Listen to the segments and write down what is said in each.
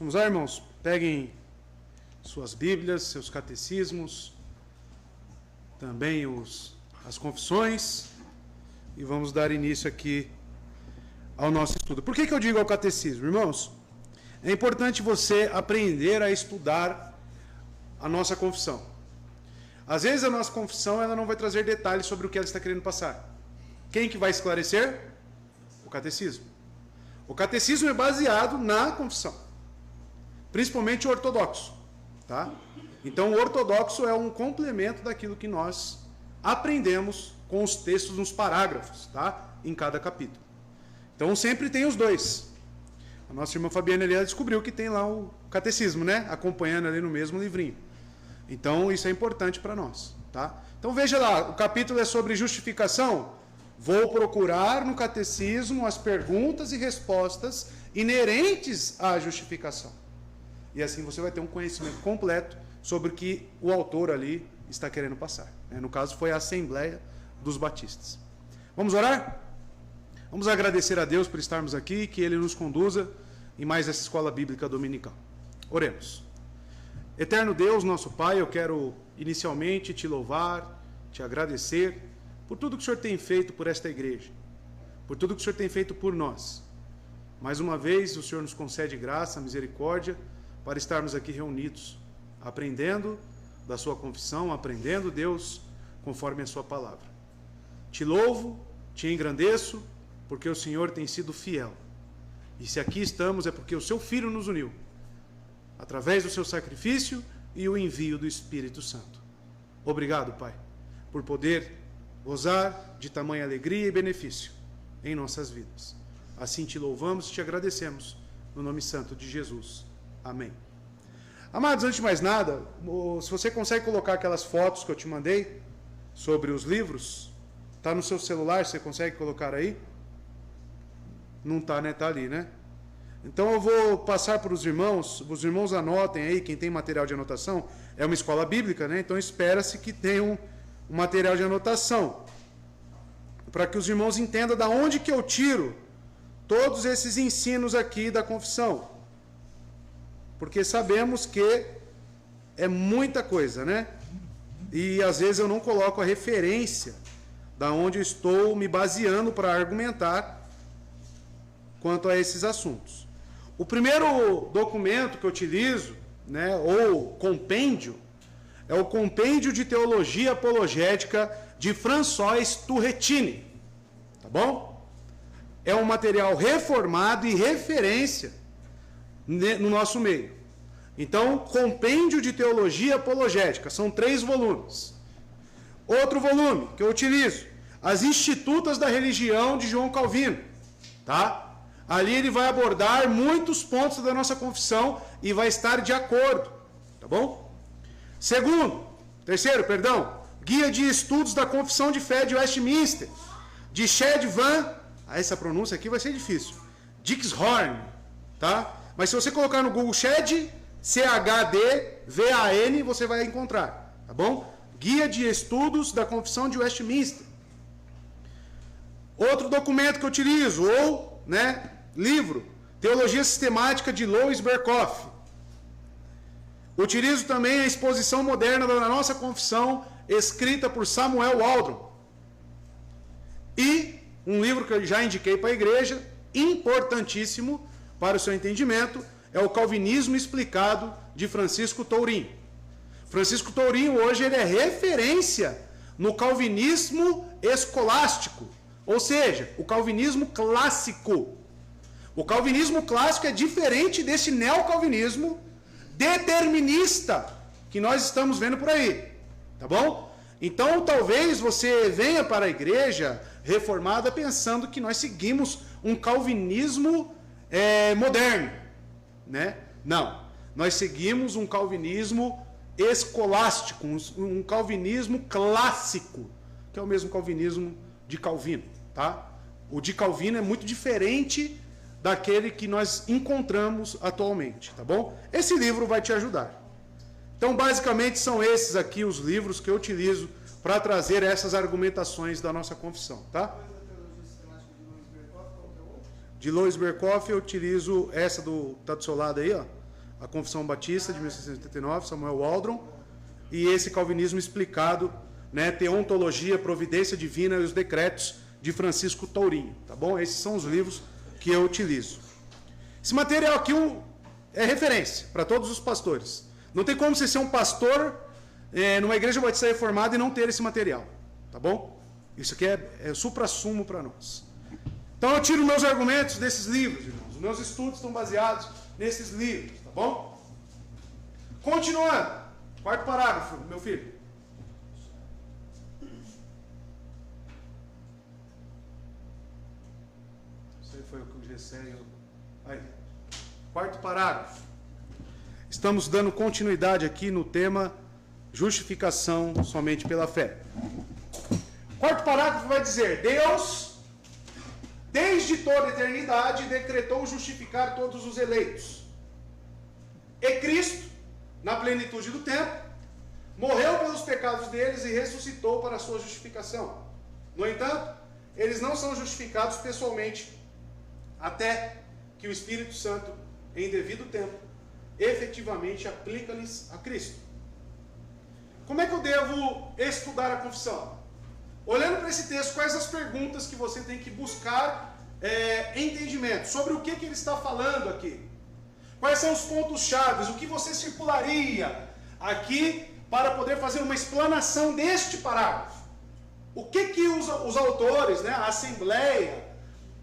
Vamos lá, irmãos? Peguem suas Bíblias, seus catecismos, também as confissões, e vamos dar início aqui ao nosso estudo. Por que eu digo ao catecismo, irmãos? É importante você aprender a estudar a nossa confissão. Às vezes a nossa confissão ela não vai trazer detalhes sobre o que ela está querendo passar. Quem que vai esclarecer? O catecismo. O catecismo é baseado na confissão, principalmente o ortodoxo, tá? Então o ortodoxo é um complemento daquilo que nós aprendemos com os textos nos parágrafos, tá? Em cada capítulo. Então sempre tem os dois. A nossa irmã Fabiana ali, ela descobriu que tem lá o catecismo, né? Acompanhando ali no mesmo livrinho. Então isso é importante para nós, tá? Então veja lá, o capítulo é sobre justificação. Vou procurar no catecismo as perguntas e respostas inerentes à justificação. E assim você vai ter um conhecimento completo sobre o que o autor ali está querendo passar. No caso foi a Assembleia dos Batistas. Vamos orar? Vamos agradecer a Deus por estarmos aqui, que Ele nos conduza em mais essa escola bíblica dominical. Oremos. Eterno Deus, nosso Pai, eu quero inicialmente te louvar, te agradecer por tudo que o Senhor tem feito por esta igreja, por tudo que o Senhor tem feito por nós. Mais uma vez, o Senhor nos concede graça, misericórdia, para estarmos aqui reunidos, aprendendo da sua confissão, aprendendo, Deus, conforme a sua palavra. Te louvo, te engrandeço, porque o Senhor tem sido fiel. E se aqui estamos é porque o seu Filho nos uniu, através do seu sacrifício e o envio do Espírito Santo. Obrigado, Pai, por poder gozar de tamanha alegria e benefício em nossas vidas. Assim te louvamos e te agradecemos, no nome santo de Jesus. Amém. Amados, antes de mais nada, se você consegue colocar aquelas fotos que eu te mandei sobre os livros, está no seu celular, você consegue colocar aí? Não está, né? Está ali, né? Então eu vou passar para os irmãos anotem aí, quem tem material de anotação, é uma escola bíblica, né? Então espera-se que tenham um material de anotação, para que os irmãos entendam da onde que eu tiro todos esses ensinos aqui da confissão, porque sabemos que é muita coisa, né? E às vezes eu não coloco a referência da onde eu estou me baseando para argumentar quanto a esses assuntos. O primeiro documento que eu utilizo, né, ou compêndio, é o Compêndio de Teologia Apologética de François Turretini. Tá bom? É um material reformado e referência no nosso meio. Então, Compêndio de Teologia Apologética, são 3 volumes. Outro volume que eu utilizo, As Institutas da Religião de João Calvino. Tá? Ali ele vai abordar muitos pontos da nossa confissão e vai estar de acordo. Tá bom? Terceiro, Guia de Estudos da Confissão de Fé de Westminster, de Chad Van, essa pronúncia aqui vai ser difícil, Dixhorn, tá? Mas se você colocar no Google Chad, CHDVAN, você vai encontrar, tá bom? Guia de Estudos da Confissão de Westminster. Outro documento que eu utilizo, livro, Teologia Sistemática de Louis Berkhoff. Utilizo também a Exposição Moderna da Nossa Confissão, escrita por Samuel Waldron. E um livro que eu já indiquei para a igreja, importantíssimo para o seu entendimento, é o Calvinismo Explicado, de Francisco Tourinho. Francisco Tourinho hoje ele é referência no calvinismo escolástico, ou seja, o calvinismo clássico. O calvinismo clássico é diferente desse neocalvinismo determinista que nós estamos vendo por aí, tá bom? Então talvez você venha para a igreja reformada pensando que nós seguimos um calvinismo moderno, né? Não, nós seguimos um calvinismo escolástico, um calvinismo clássico, que é o mesmo calvinismo de Calvino, tá? O de Calvino é muito diferente daquele que nós encontramos atualmente, tá bom? Esse livro vai te ajudar. Então, basicamente, são esses aqui os livros que eu utilizo para trazer essas argumentações da nossa confissão, tá? De Louis Berkhoff, eu utilizo essa tá do seu lado aí, ó. a Confissão Batista de 1689, Samuel Waldron, e esse Calvinismo explicado, né, Teontologia, Providência Divina e os Decretos de Francisco Tourinho, tá bom? Esses são os livros que eu utilizo. Esse material aqui é referência para todos os pastores. Não tem como você ser um pastor numa igreja batista reformada e não ter esse material, tá bom? Isso aqui é supra-sumo para nós. Então eu tiro meus argumentos desses livros, irmãos. Os meus estudos estão baseados nesses livros, tá bom? Continuando. Quarto parágrafo, meu filho. Isso aí foi o que o Gessé... Aí. Quarto parágrafo. Estamos dando continuidade aqui no tema justificação somente pela fé. Quarto parágrafo vai dizer: Deus, desde toda a eternidade, decretou justificar todos os eleitos. E Cristo, na plenitude do tempo, morreu pelos pecados deles e ressuscitou para a sua justificação. No entanto, eles não são justificados pessoalmente, até que o Espírito Santo, em devido tempo, efetivamente aplica-lhes a Cristo. Como é que eu devo estudar a confissão? Olhando para esse texto, quais as perguntas que você tem que buscar entendimento? Sobre o que ele está falando aqui? Quais são os pontos-chave? O que você circularia aqui para poder fazer uma explanação deste parágrafo? O que os autores, né, a assembleia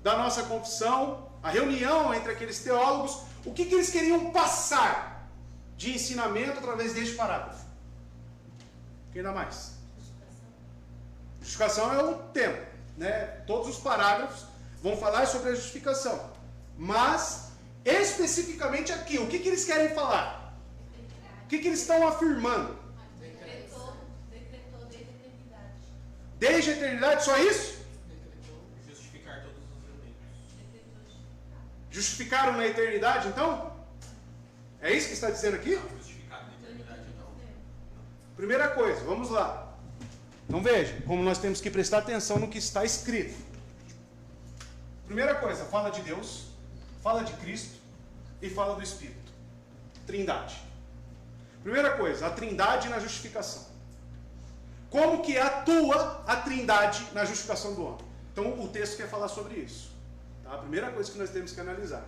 da nossa confissão, a reunião entre aqueles teólogos, o que eles queriam passar de ensinamento através deste parágrafo? Quem dá mais? Justificação é o tema, né? Todos os parágrafos vão falar sobre a justificação. Mas, especificamente aqui, o que eles querem falar? O que eles estão afirmando? Decretou desde a eternidade. Desde a eternidade, só isso? Justificar todos os eleitos. Justificaram na eternidade, então? É isso que está dizendo aqui? Justificado na eternidade, não. Primeira coisa, vamos lá. Então veja, como nós temos que prestar atenção no que está escrito. Primeira coisa, fala de Deus, fala de Cristo e fala do Espírito. Trindade. Primeira coisa, a Trindade na justificação. Como que atua a Trindade na justificação do homem? Então o texto quer falar sobre isso. Tá? A primeira coisa que nós temos que analisar.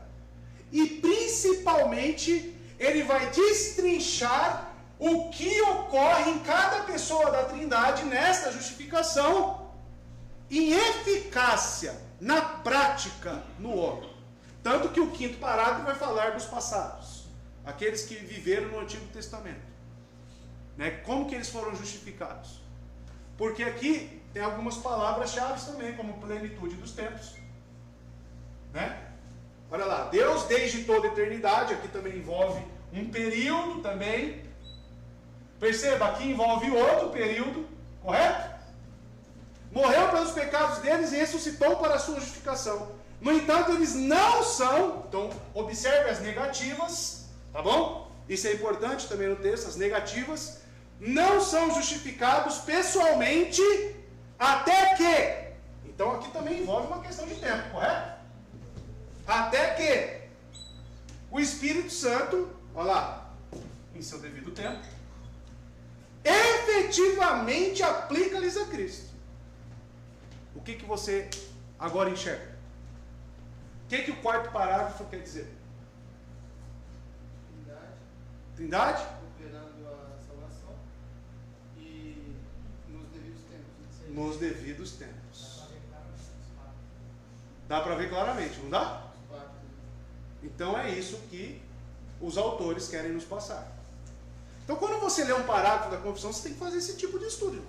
E principalmente, ele vai destrinchar o que ocorre em cada pessoa da Trindade nesta justificação em eficácia, na prática, no homem. Tanto que o quinto parágrafo vai falar dos passados, aqueles que viveram no Antigo Testamento. Né? Como que eles foram justificados? Porque aqui tem algumas palavras-chave também, como plenitude dos tempos. Né? Olha lá, Deus desde toda a eternidade, aqui também envolve um período também. Perceba, aqui envolve outro período, correto? Morreu pelos pecados deles e ressuscitou para a sua justificação. No entanto, eles não são, então observe as negativas, tá bom? Isso é importante também no texto, as negativas, não são justificados pessoalmente até que, então aqui também envolve uma questão de tempo, correto? Até que o Espírito Santo, olha lá, em seu devido tempo, efetivamente aplica-lhes a Cristo. O que você agora enxerga? O que o quarto parágrafo quer dizer? Trindade? Operando a salvação e nos devidos tempos. Nos devidos tempos. Dá para ver claramente, não dá? Então é isso que os autores querem nos passar. Então quando você lê um parágrafo da confissão, você tem que fazer esse tipo de estudo.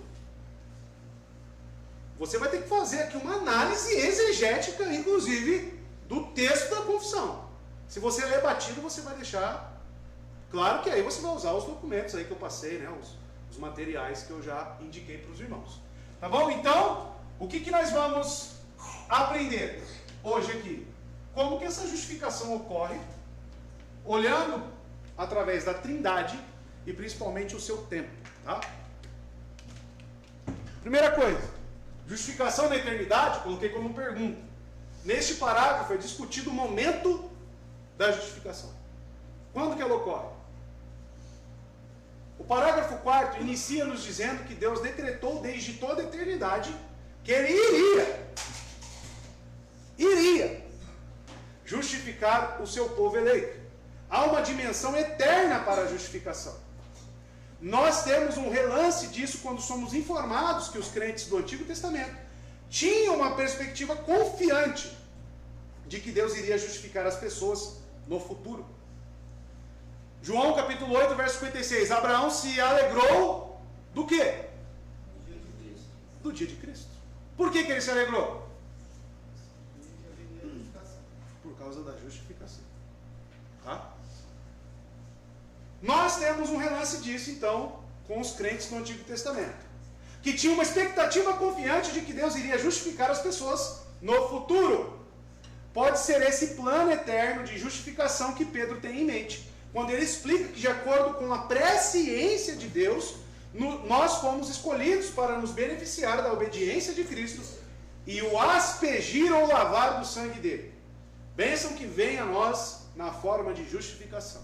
Você vai ter que fazer aqui uma análise exegética, inclusive, do texto da confissão. Se você ler batido, você vai deixar... Claro que aí você vai usar os documentos aí que eu passei, né? Os materiais que eu já indiquei para os irmãos. Tá bom? Então, o que nós vamos aprender hoje aqui? Como que essa justificação ocorre, olhando através da Trindade e principalmente o seu tempo. Tá? Primeira coisa, justificação na eternidade, coloquei como pergunta. Neste parágrafo é discutido o momento da justificação. Quando que ela ocorre? O parágrafo 4º inicia nos dizendo que Deus decretou desde toda a eternidade que Ele iria justificar o seu povo eleito. Há uma dimensão eterna para a justificação. Nós temos um relance disso quando somos informados que os crentes do Antigo Testamento tinham uma perspectiva confiante de que Deus iria justificar as pessoas no futuro. João capítulo 8, verso 56. Abraão se alegrou do quê? Do dia de Cristo. Por que ele se alegrou? Por causa da justificação. Tá? Nós temos um relance disso, então, com os crentes do Antigo Testamento, que tinham uma expectativa confiante de que Deus iria justificar as pessoas no futuro. Pode ser esse plano eterno de justificação que Pedro tem em mente, quando ele explica que, de acordo com a presciência de Deus, nós fomos escolhidos para nos beneficiar da obediência de Cristo e o aspergir ou lavar do sangue dele. Bênção que vem a nós na forma de justificação.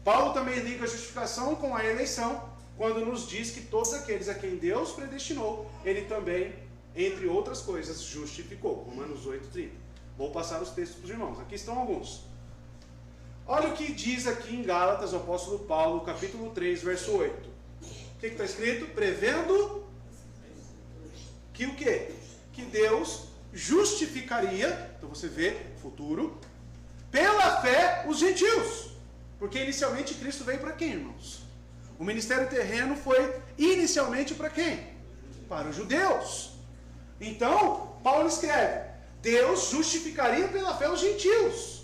Paulo também liga a justificação com a eleição, quando nos diz que todos aqueles a quem Deus predestinou, Ele também, entre outras coisas, justificou. Romanos 8:30. Vou passar os textos para os irmãos. Aqui estão alguns. Olha o que diz aqui em Gálatas o apóstolo Paulo, capítulo 3, verso 8. O que está escrito? Prevendo que o quê? Que Deus justificaria, então você vê, futuro, pela fé os gentios. Porque inicialmente Cristo veio para quem, irmãos? O ministério terreno foi inicialmente para quem? Para os judeus. Então, Paulo escreve, Deus justificaria pela fé os gentios.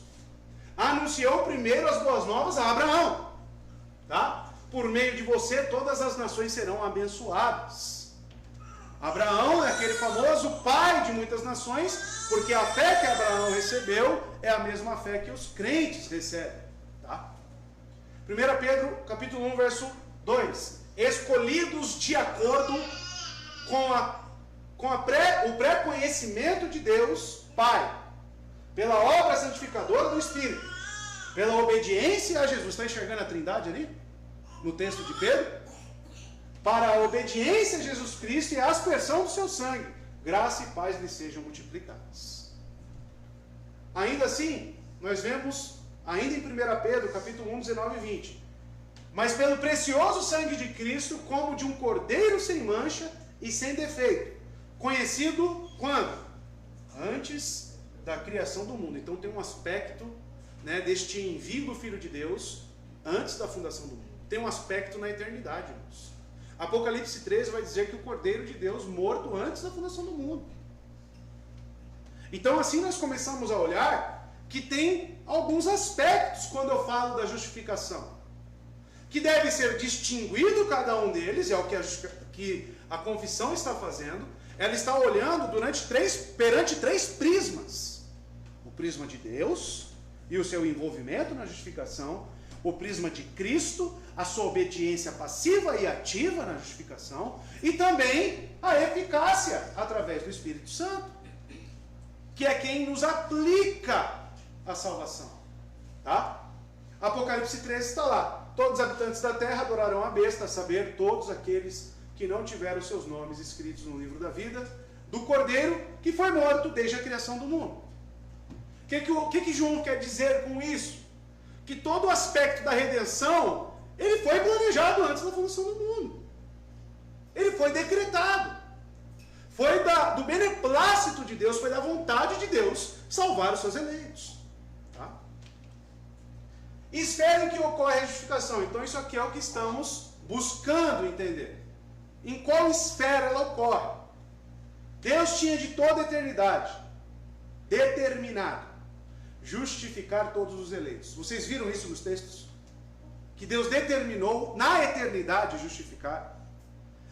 Anunciou primeiro as boas novas a Abraão. Tá? Por meio de você, todas as nações serão abençoadas. Abraão é aquele famoso pai de muitas nações, porque a fé que Abraão recebeu é a mesma fé que os crentes recebem. Tá? 1 Pedro, capítulo 1, verso 2. Escolhidos de acordo com o pré-conhecimento de Deus, Pai, pela obra santificadora do Espírito, pela obediência a Jesus. Está enxergando a Trindade ali? No texto de Pedro? Para a obediência a Jesus Cristo e a aspersão do seu sangue, graça e paz lhe sejam multiplicadas. Ainda assim, nós vemos, ainda em 1 Pedro, capítulo 1, 19 e 20. Mas pelo precioso sangue de Cristo, como de um cordeiro sem mancha e sem defeito, conhecido quando? Antes da criação do mundo. Então tem um aspecto, né, deste envio do Filho de Deus antes da fundação do mundo. Tem um aspecto na eternidade, irmãos. Apocalipse 13 vai dizer que o Cordeiro de Deus morto antes da fundação do mundo. Então assim nós começamos a olhar que tem alguns aspectos quando eu falo da justificação, que deve ser distinguido cada um deles, é o que a confissão está fazendo. Ela está olhando perante três prismas. O prisma de Deus e o seu envolvimento na justificação, o prisma de Cristo, a sua obediência passiva e ativa na justificação, e também a eficácia através do Espírito Santo, que é quem nos aplica a salvação. Tá? Apocalipse 13 está lá. Todos os habitantes da terra adorarão a besta, a saber, todos aqueles que não tiveram seus nomes escritos no livro da vida do Cordeiro, que foi morto desde a criação do mundo. O que João quer dizer com isso? Que todo o aspecto da redenção, ele foi planejado antes da fundação do mundo. Ele foi decretado. Foi do beneplácito de Deus, foi da vontade de Deus salvar os seus eleitos. Tá? Esfera em que ocorre a justificação. Então isso aqui é o que estamos buscando entender. Em qual esfera ela ocorre? Deus tinha de toda a eternidade determinado justificar todos os eleitos. Vocês viram isso nos textos? Que Deus determinou na eternidade justificar.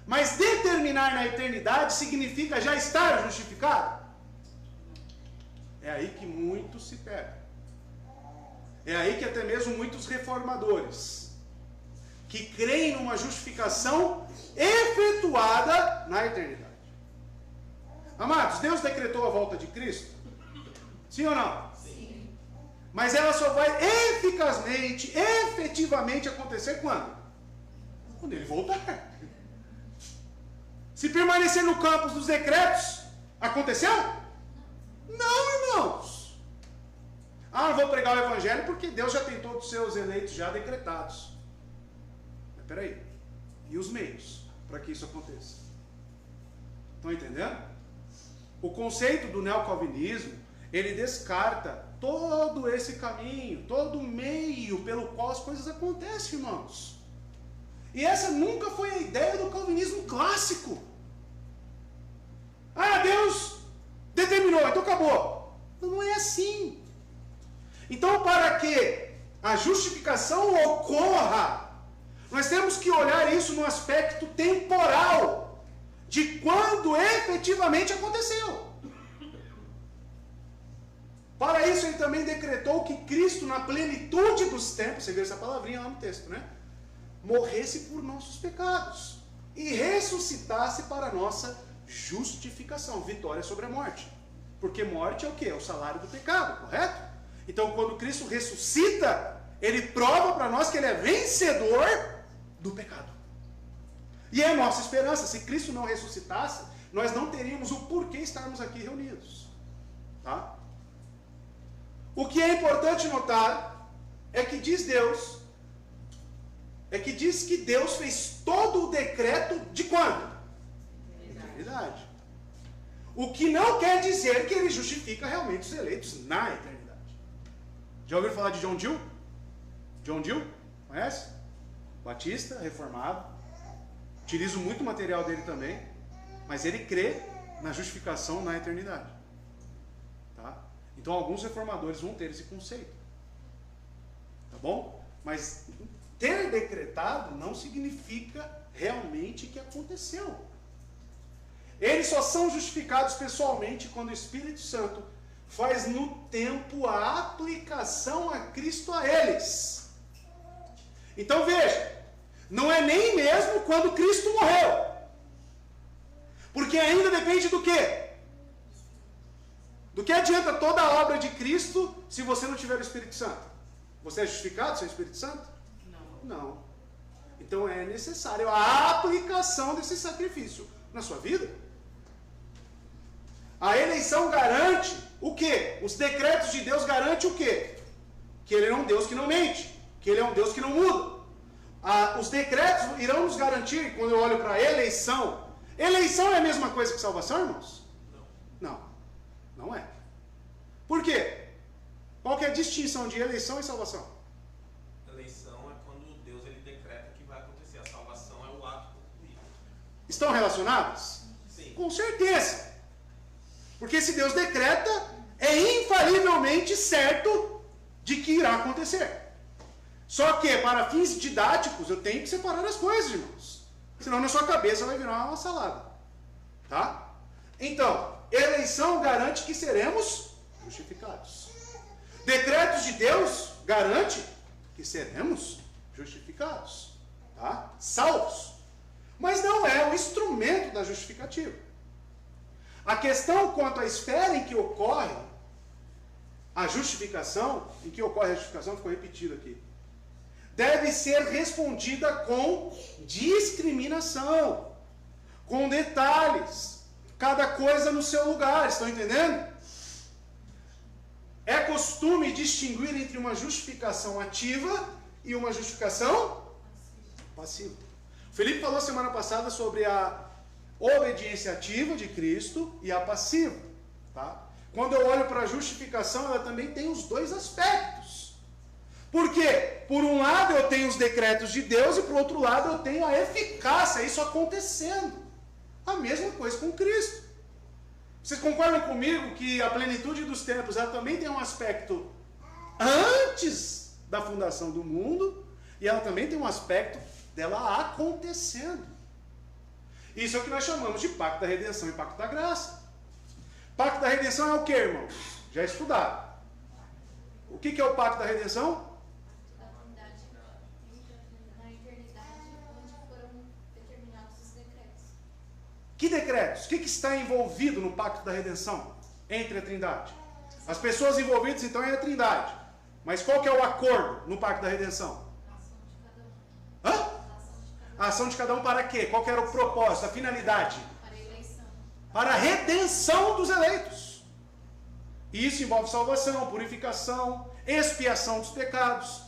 Mas determinar na eternidade significa já estar justificado? É aí que muitos se perdem. É aí que até mesmo muitos reformadores, que creem numa justificação efetuada na eternidade. Amados, Deus decretou a volta de Cristo? Sim ou não? Sim. Mas ela só vai eficazmente, efetivamente acontecer quando? Quando ele voltar. Se permanecer no campo dos decretos, aconteceu? Não, irmãos. Ah, não vou pregar o evangelho porque Deus já tem todos os seus eleitos já decretados. Mas peraí. E os meios para que isso aconteça? Estão entendendo? O conceito do neocalvinismo, ele descarta todo esse caminho, todo o meio pelo qual as coisas acontecem, irmãos. E essa nunca foi a ideia do calvinismo clássico. Ah, Deus determinou, então acabou. Não é assim. Então, para que a justificação ocorra, nós temos que olhar isso no aspecto temporal, de quando efetivamente aconteceu. Para isso, ele também decretou que Cristo, na plenitude dos tempos, você vê essa palavrinha lá no texto, né? Morresse por nossos pecados e ressuscitasse para a nossa justificação, vitória sobre a morte. Porque morte é o quê? É o salário do pecado, correto? Então, quando Cristo ressuscita, ele prova para nós que ele é vencedor do pecado. E é a nossa esperança. Se Cristo não ressuscitasse, nós não teríamos o porquê estarmos aqui reunidos. Tá? O que é importante notar é que diz que Deus fez todo o decreto de quando? Eternidade. O que não quer dizer que ele justifica realmente os eleitos na eternidade. Já ouviram falar de John Gill? John Gill? Conhece? Batista, reformado. Utilizo muito material dele também. Mas ele crê na justificação na eternidade. Tá? Então alguns reformadores vão ter esse conceito. Tá bom? Mas ter decretado não significa realmente que aconteceu. Eles só são justificados pessoalmente quando o Espírito Santo faz no tempo a aplicação a Cristo a eles. Então veja, não é nem mesmo quando Cristo morreu. Porque ainda depende do quê? Do que adianta toda a obra de Cristo se você não tiver o Espírito Santo? Você é justificado sem o Espírito Santo? Não. Então é necessário a aplicação desse sacrifício na sua vida. A eleição garante o quê? Os decretos de Deus garantem o quê? Que Ele é um Deus que não mente. Que Ele é um Deus que não muda. Os decretos irão nos garantir, quando eu olho para a eleição. Eleição é a mesma coisa que salvação, irmãos? Não é. Por quê? Qual que é a distinção de eleição e salvação? Eleição é quando Deus ele decreta que vai acontecer. A salvação é o ato concluído. Estão relacionadas? Sim. Com certeza. Porque se Deus decreta, é infalivelmente certo de que irá acontecer. Só que, para fins didáticos, eu tenho que separar as coisas, irmãos. Senão na sua cabeça vai virar uma salada. Tá? Então, eleição garante que seremos justificados. Decretos de Deus garante que seremos justificados. Tá? Salvos. Mas não é o instrumento da justificativa. A questão quanto à esfera em que ocorre a justificação, ficou repetido aqui, deve ser respondida com discriminação, com detalhes, cada coisa no seu lugar, estão entendendo? É costume distinguir entre uma justificação ativa e uma justificação passiva. O Felipe falou semana passada sobre a obediência ativa de Cristo e a passiva. Tá? Quando eu olho para a justificação, ela também tem os dois aspectos. Por quê? Por um lado eu tenho os decretos de Deus e por outro lado eu tenho a eficácia, isso acontecendo. A mesma coisa com Cristo. Vocês concordam comigo que a plenitude dos tempos ela também tem um aspecto antes da fundação do mundo e ela também tem um aspecto dela acontecendo. Isso é o que nós chamamos de pacto da redenção e pacto da graça. Pacto da redenção é o que, irmãos? Já estudaram. O que é o pacto da redenção? Da unidade na eternidade, onde foram determinados os decretos. Que decretos? O que está envolvido no pacto da redenção entre a Trindade? As pessoas envolvidas então é a Trindade. Mas qual que é o acordo no pacto da redenção? A ação de cada um. Hã? A ação de cada um. A ação de cada um para quê? Qual que era o propósito, a finalidade? Para a eleição. Para a redenção dos eleitos. E isso envolve salvação, purificação, expiação dos pecados.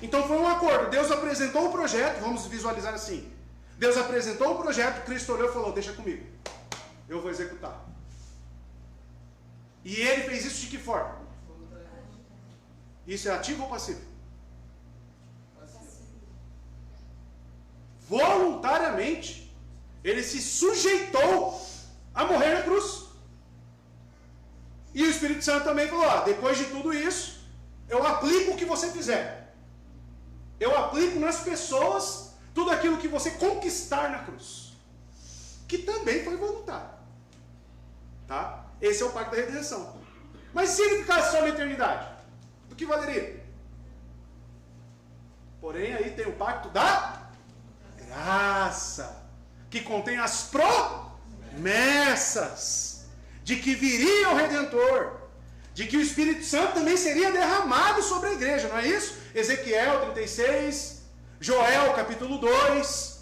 Então foi um acordo. Deus apresentou o projeto, vamos visualizar assim. Deus apresentou o projeto, Cristo olhou e falou, deixa comigo. Eu vou executar. E ele fez isso de que forma? Isso é ativo ou passivo? Voluntariamente. Ele se sujeitou a morrer na cruz. E o Espírito Santo também falou, ó, depois de tudo isso, eu aplico o que você fizer. Eu aplico nas pessoas tudo aquilo que você conquistar na cruz. Que também foi voluntário. Tá? Esse é o pacto da redenção. Mas se ele ficasse só na eternidade, do que valeria? Porém, aí tem o pacto da graça, que contém as promessas de que viria o Redentor, de que o Espírito Santo também seria derramado sobre a igreja, não é isso? Ezequiel 36, Joel capítulo 2,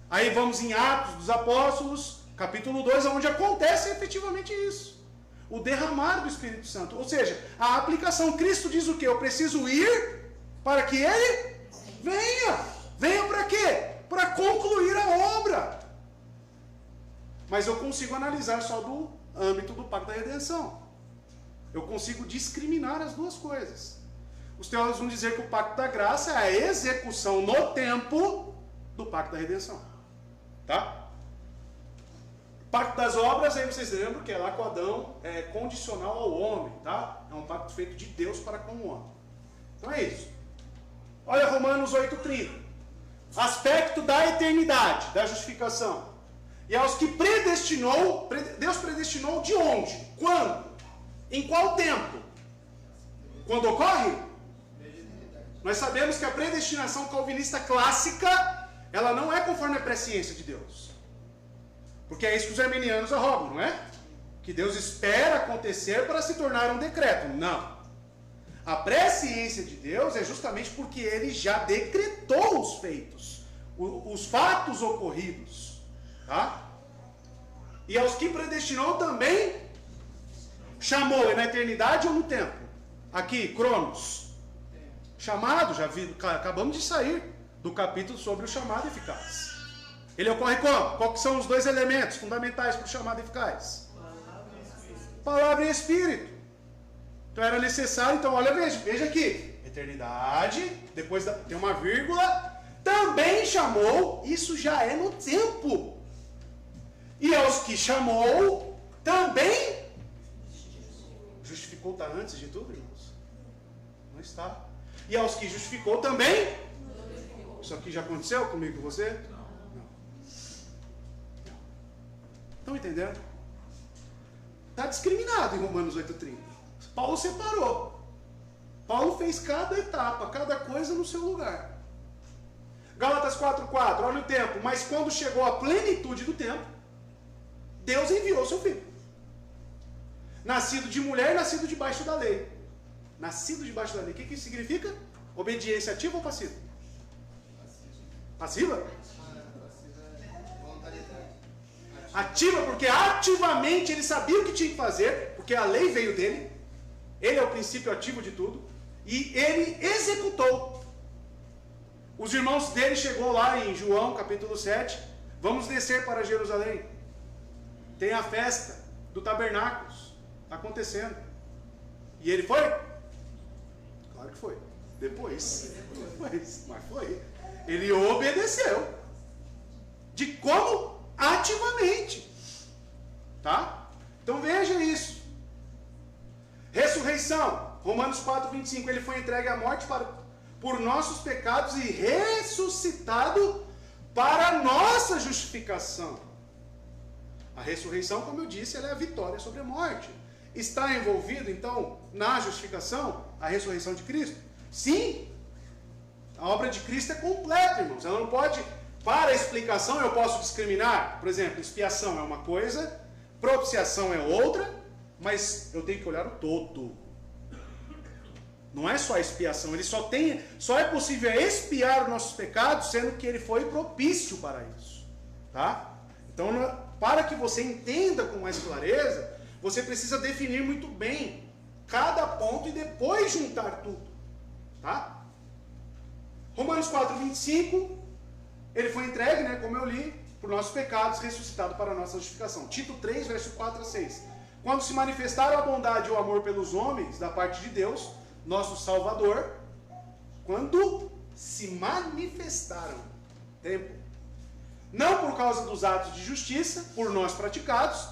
aí vamos em Atos dos Apóstolos, capítulo 2, onde acontece efetivamente isso. O derramar do Espírito Santo. Ou seja, a aplicação. Cristo diz o quê? Eu preciso ir para que Ele venha. Venha para quê? Para concluir a obra. Mas eu consigo analisar só do âmbito do pacto da redenção. Eu consigo discriminar as duas coisas. Os teólogos vão dizer que o pacto da graça é a execução no tempo do pacto da redenção. Tá? Pacto das obras, aí vocês lembram que é lá com Adão, é condicional ao homem, tá? É um pacto feito de Deus para com o homem. Então é isso. Olha Romanos 8,30. Aspecto da eternidade, da justificação. E aos que predestinou, Deus predestinou de onde? Quando? Em qual tempo? Quando ocorre? Nós sabemos que a predestinação calvinista clássica, ela não é conforme a presciência de Deus. Porque é isso que os arminianos arrogam, não é? Que Deus espera acontecer para se tornar um decreto. Não. A presciência de Deus é justamente porque Ele já decretou os feitos, os fatos ocorridos. Tá? E aos que predestinou também, chamou na eternidade ou no tempo? Aqui, Cronos. Chamado, já vi, acabamos de sair do capítulo sobre o chamado eficaz. Ele ocorre como? Quais são os dois elementos fundamentais para o chamado eficaz? Palavra e Espírito. Então era necessário, então olha, veja aqui. Eternidade, depois tem uma vírgula, também chamou, isso já é no tempo. E aos que chamou, também justificou, está antes de tudo, irmãos? Não está. E aos que justificou também? Isso aqui já aconteceu comigo com você? Estão entendendo? Está discriminado em Romanos 8,30. Paulo separou. Paulo fez cada etapa, cada coisa no seu lugar. Gálatas 4,4, olha o tempo. Mas quando chegou a plenitude do tempo, Deus enviou seu filho. Nascido de mulher, nascido debaixo da lei. Nascido debaixo da lei. O que isso significa? Obediência ativa ou passiva? Passiva? Ativa, porque ativamente ele sabia o que tinha que fazer, porque a lei veio dele, ele é o princípio ativo de tudo, e ele executou. Os irmãos dele chegou lá em João capítulo 7, vamos descer para Jerusalém, tem a festa do tabernáculos, está acontecendo, e ele foi? Claro que foi, depois, mas foi, ele obedeceu, de como? Ativamente. Tá? Então veja isso. Ressurreição. Romanos 4,25. Ele foi entregue à morte por nossos pecados e ressuscitado para a nossa justificação. A ressurreição, como eu disse, ela é a vitória sobre a morte. Está envolvido, então, na justificação, a ressurreição de Cristo? Sim. A obra de Cristo é completa, irmãos. Ela não pode... Para a explicação eu posso discriminar, por exemplo, expiação é uma coisa, propiciação é outra, mas eu tenho que olhar o todo. Não é só a expiação, só é possível expiar os nossos pecados, sendo que ele foi propício para isso. Tá? Então, para que você entenda com mais clareza, você precisa definir muito bem cada ponto e depois juntar tudo. Tá? Romanos 4:25, ele foi entregue, né, como eu li, por nossos pecados, ressuscitado para a nossa justificação. Tito 3, verso 4 a 6. Quando se manifestaram a bondade e o amor pelos homens, da parte de Deus, nosso Salvador, quando se manifestaram, tempo, não por causa dos atos de justiça, por nós praticados,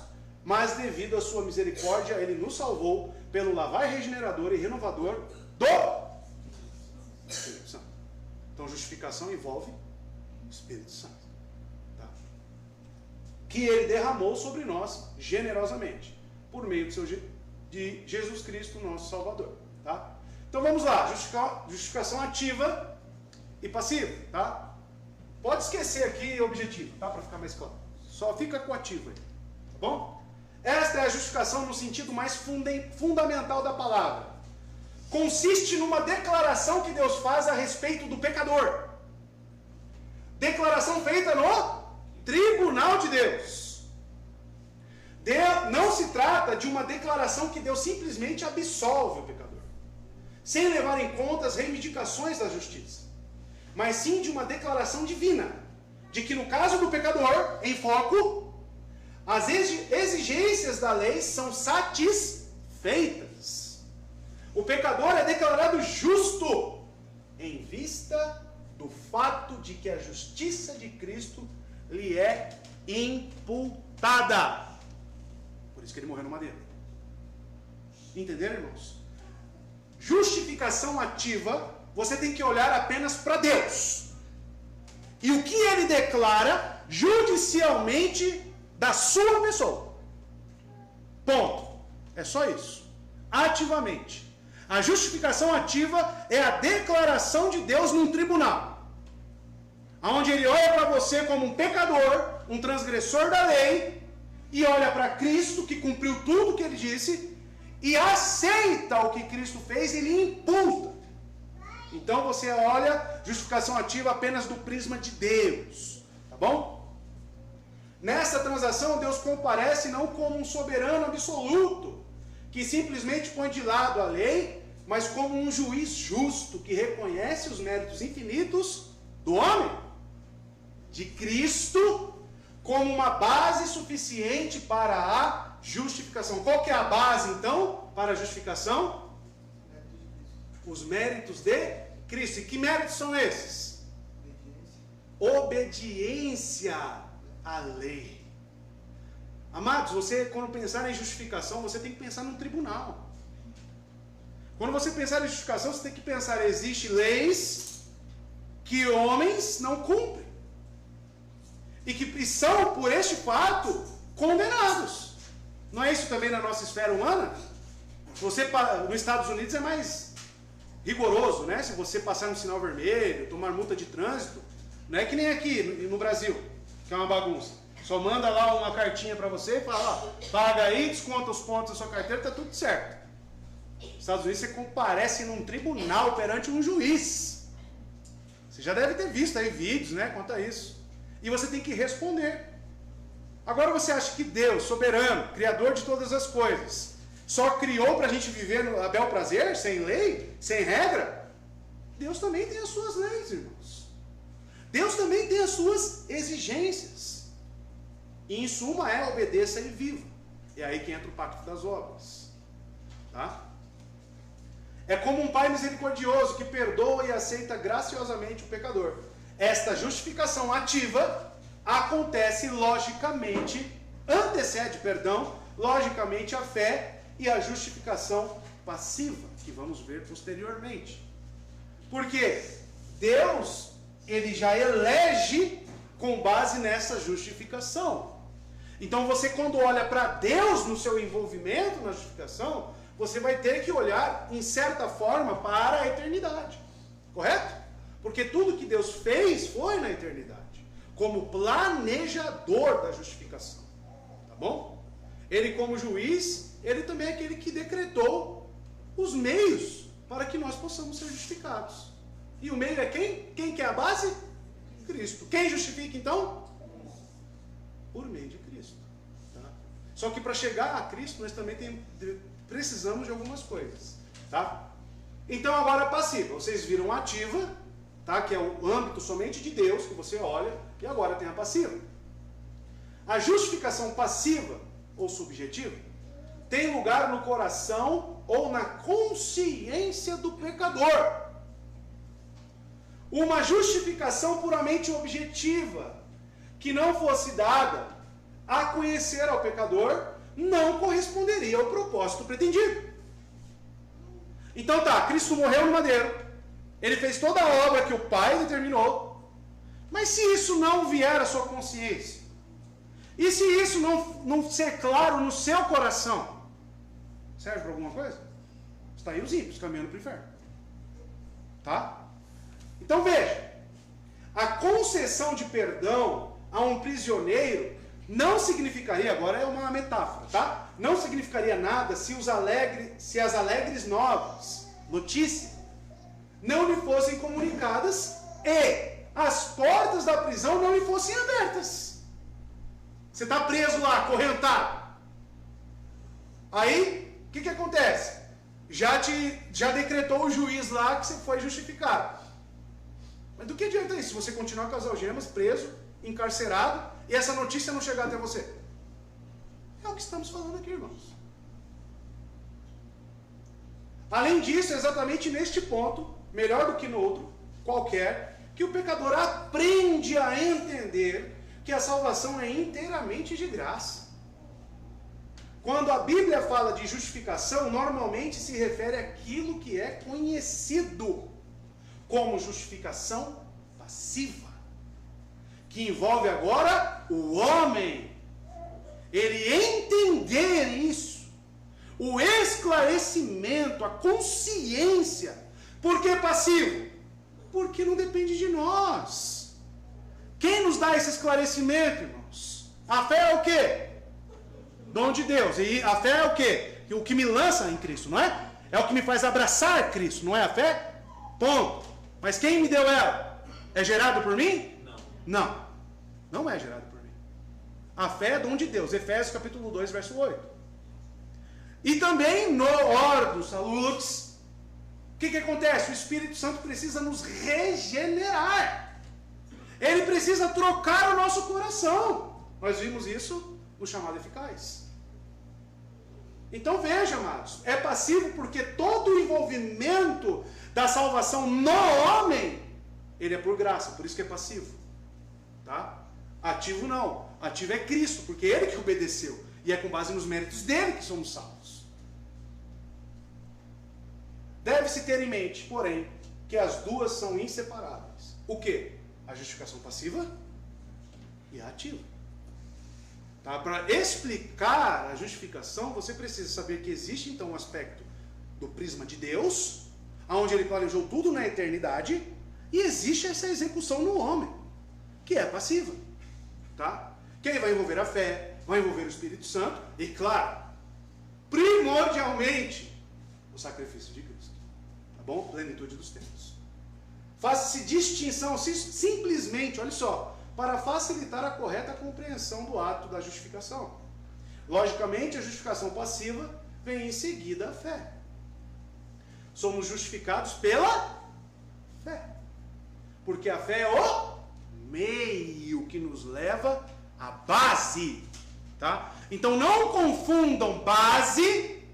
mas devido à sua misericórdia, ele nos salvou pelo lavar regenerador e renovador do Espírito Santo. Então, justificação envolve o Espírito Santo, tá? Que ele derramou sobre nós generosamente, por meio de Jesus Cristo, nosso Salvador. Tá? Então vamos lá, justificação ativa e passiva. Tá? Pode esquecer aqui o objetivo, tá? Para ficar mais claro. Só fica com ativo aí. Tá bom? Esta é a justificação no sentido mais fundamental da palavra. Consiste numa declaração que Deus faz a respeito do pecador. Declaração feita no tribunal de Deus. Não se trata de uma declaração que Deus simplesmente absolve o pecador, sem levar em conta as reivindicações da justiça, mas sim de uma declaração divina, de que no caso do pecador, em foco, as exigências da lei são satisfeitas. O pecador é declarado justo em vista do fato de que a justiça de Cristo lhe é imputada. Por isso que ele morreu no madeiro. Entenderam, irmãos? Justificação ativa, você tem que olhar apenas para Deus. E o que ele declara judicialmente da sua pessoa. Ponto. É só isso. Ativamente. A justificação ativa é a declaração de Deus num tribunal, onde ele olha para você como um pecador, um transgressor da lei, e olha para Cristo, que cumpriu tudo o que ele disse, e aceita o que Cristo fez e lhe imputa. Então você olha justificação ativa apenas do prisma de Deus. Tá bom? Nessa transação, Deus comparece não como um soberano absoluto, que simplesmente põe de lado a lei, mas como um juiz justo, que reconhece os méritos infinitos do homem, de Cristo, como uma base suficiente para a justificação. Qual que é a base, então, para a justificação? Os méritos de Cristo. E que méritos são esses? Obediência à lei. Amados, você, quando pensar em justificação, você tem que pensar num tribunal. Quando você pensar em justificação, você tem que pensar, existem leis que homens não cumprem. E que são, por este fato, condenados. Não é isso também na nossa esfera humana? Nos Estados Unidos é mais rigoroso, né? Se você passar no sinal vermelho, tomar multa de trânsito, não é que nem aqui no Brasil, que é uma bagunça. Só manda lá uma cartinha para você e fala, ó, paga aí, desconta os pontos da sua carteira, tá tudo certo. Nos Estados Unidos você comparece num tribunal perante um juiz. Você já deve ter visto aí vídeos, né, quanto a isso. E você tem que responder. Agora você acha que Deus, soberano, criador de todas as coisas, só criou para a gente viver no bel prazer, sem lei, sem regra? Deus também tem as suas leis, irmãos. Deus também tem as suas exigências. E em suma é obedeça e viva. É aí que entra o pacto das obras. Tá? É como um pai misericordioso que perdoa e aceita graciosamente o pecador. Esta justificação ativa acontece logicamente, logicamente a fé e a justificação passiva, que vamos ver posteriormente. Porque Deus, ele já elege com base nessa justificação. Então você, quando olha para Deus no seu envolvimento na justificação, você vai ter que olhar, em certa forma, para a eternidade. Correto? Porque tudo que Deus fez foi na eternidade, como planejador da justificação. Tá bom? Ele, como juiz, ele também é aquele que decretou os meios para que nós possamos ser justificados. E o meio é quem? Quem que é a base? Cristo. Quem justifica então? Por meio de Cristo. Tá? Só que para chegar a Cristo nós também precisamos de algumas coisas. Tá? Então agora a passiva. Vocês viram a ativa, tá? Que é o âmbito somente de Deus, que você olha, e agora tem a passiva. A justificação passiva ou subjetiva tem lugar no coração ou na consciência do pecador. Uma justificação puramente objetiva, que não fosse dada a conhecer ao pecador, não corresponderia ao propósito pretendido. Então tá, Cristo morreu no madeiro, ele fez toda a obra que o Pai determinou, mas se isso não vier à sua consciência, e se isso não ser claro no seu coração, serve para alguma coisa? Está aí os ímpios caminhando para o inferno. Tá? Então veja, a concessão de perdão a um prisioneiro não significaria, agora é uma metáfora, tá? Não significaria nada se as alegres novas, notícias, não lhe fossem comunicadas e as portas da prisão não lhe fossem abertas. Você está preso lá, acorrentado. Aí, o que acontece? Já decretou o juiz lá que você foi justificado. Mas do que adianta isso? Se você continuar com as algemas, preso, encarcerado, e essa notícia não chegar até você? É o que estamos falando aqui, irmãos. Além disso, é exatamente neste ponto, melhor do que no outro, qualquer, que o pecador aprende a entender que a salvação é inteiramente de graça. Quando a Bíblia fala de justificação, normalmente se refere àquilo que é conhecido como justificação passiva, que envolve agora o homem. Ele entender isso, o esclarecimento, a consciência. Por que passivo? Porque não depende de nós. Quem nos dá esse esclarecimento, irmãos? A fé é o quê? Dom de Deus. E a fé é o quê? O que me lança em Cristo, não é? É o que me faz abraçar Cristo, não é a fé? Ponto. Mas quem me deu ela? É gerado por mim? Não. Não é gerado por mim. A fé é dom de Deus. Efésios capítulo 2, verso 8. E também no ordo salux, o que acontece? O Espírito Santo precisa nos regenerar. Ele precisa trocar o nosso coração. Nós vimos isso no chamado eficaz. Então veja, amados, é passivo porque todo o envolvimento da salvação no homem, ele é por graça, por isso que é passivo. Tá? Ativo não. Ativo é Cristo, porque ele que obedeceu. E é com base nos méritos dele que somos salvos. Deve-se ter em mente, porém, que as duas são inseparáveis. O quê? A justificação passiva e a ativa. Tá? Para explicar a justificação, você precisa saber que existe então um aspecto do prisma de Deus, onde ele planejou tudo na eternidade, e existe essa execução no homem, que é passiva. Tá? Que aí vai envolver a fé, vai envolver o Espírito Santo, e claro, primordialmente, o sacrifício de Cristo. Tá bom? Plenitude dos tempos. Faça-se distinção simplesmente, olha só, para facilitar a correta compreensão do ato da justificação. Logicamente, a justificação passiva vem em seguida a fé. Somos justificados pela fé. Porque a fé é o meio que nos leva à base. Tá? Então não confundam base